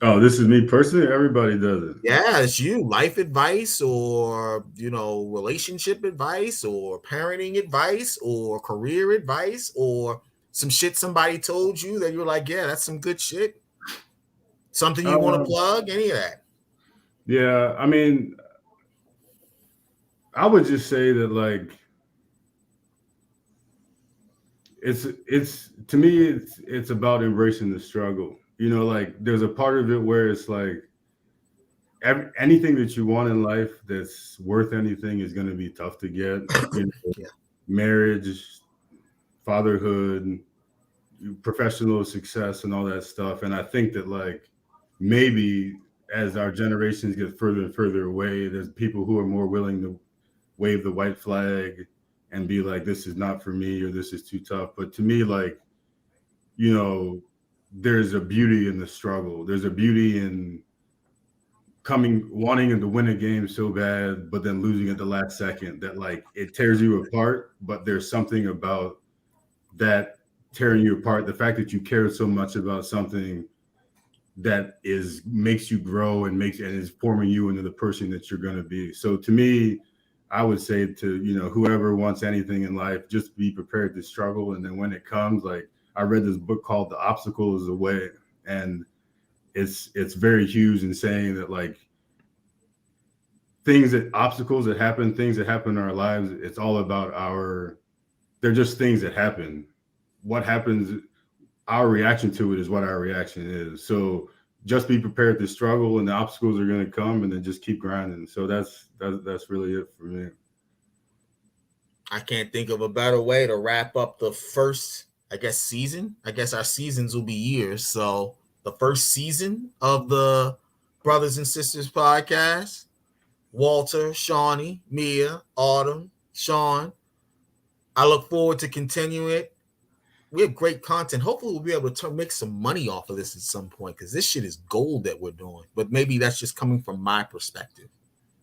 Oh, this is me personally? Everybody does it. Yeah, it's you. Life advice, or relationship advice, or parenting advice, or career advice, or some shit somebody told you that you're like, yeah, that's some good shit. Something you want to plug, any of that. Yeah, I mean, I would just say that like it's to me it's about embracing the struggle. Like there's a part of it where it's like anything that you want in life that's worth anything is going to be tough to get. Yeah. Marriage, fatherhood, professional success, and all that stuff. And I think that like maybe as our generations get further and further away, there's people who are more willing to wave the white flag and be like, this is not for me, or this is too tough. But to me, like, there's a beauty in the struggle. There's a beauty in wanting to win a game so bad, but then losing at the last second, that like it tears you apart. But there's something about that tearing you apart, the fact that you care so much about something that makes you grow and is forming you into the person that you're going to be. So to me, I would say to, whoever wants anything in life, just be prepared to struggle. And then when it comes, like I read this book called The Obstacle is the Way. And it's very huge in saying that like obstacles that happen, things that happen in our lives, it's all about they're just things that happen. What happens, our reaction to it is what our reaction is. So just be prepared to struggle, and the obstacles are going to come, and then just keep grinding. So that's really it for me. I can't think of a better way to wrap up the first, season. I guess our seasons will be years. So the first season of the Brothers and Sisters podcast, Walter, Shawnee, Mia, Autumn, Sean. I look forward to continuing it we have great content. Hopefully, we'll be able to make some money off of this at some point because this shit is gold that we're doing. But maybe that's just coming from my perspective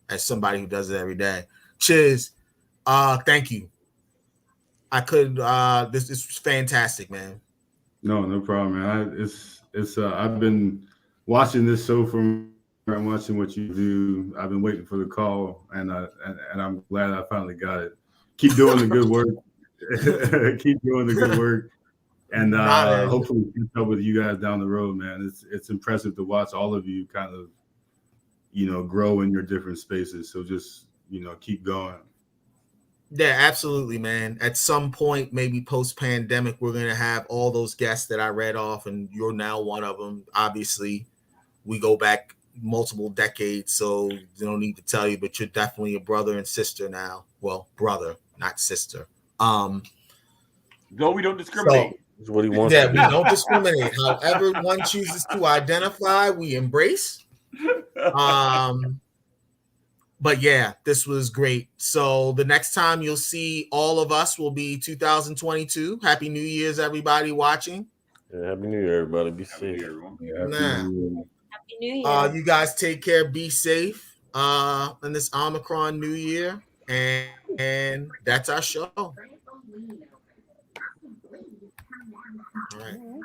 as somebody who does it every day. Chiz, thank you. I could. This is fantastic, man. No problem, man. It's I've been watching this show from. I'm watching what you do. I've been waiting for the call, and I'm glad I finally got it. Keep doing the good work. Keep doing the good work, and hopefully catch up with you guys down the road, man. It's impressive to watch all of you kind of, grow in your different spaces. So just keep going. Yeah, absolutely, man. At some point, maybe post-pandemic, we're gonna have all those guests that I read off, and you're now one of them. Obviously, we go back multiple decades, so you don't need to tell you, but you're definitely a brother and sister now. Well, brother, not sister. Though we don't discriminate. That's what he wants. Yeah, we don't discriminate. However one chooses to identify, we embrace. But yeah, this was great. So the next time you'll see all of us will be 2022. Happy New Year's, everybody watching. Yeah, Happy New Year, everybody. Be safe. Nah. Happy New Year. You guys take care. Be safe in this Omicron New Year. And that's our show. All right.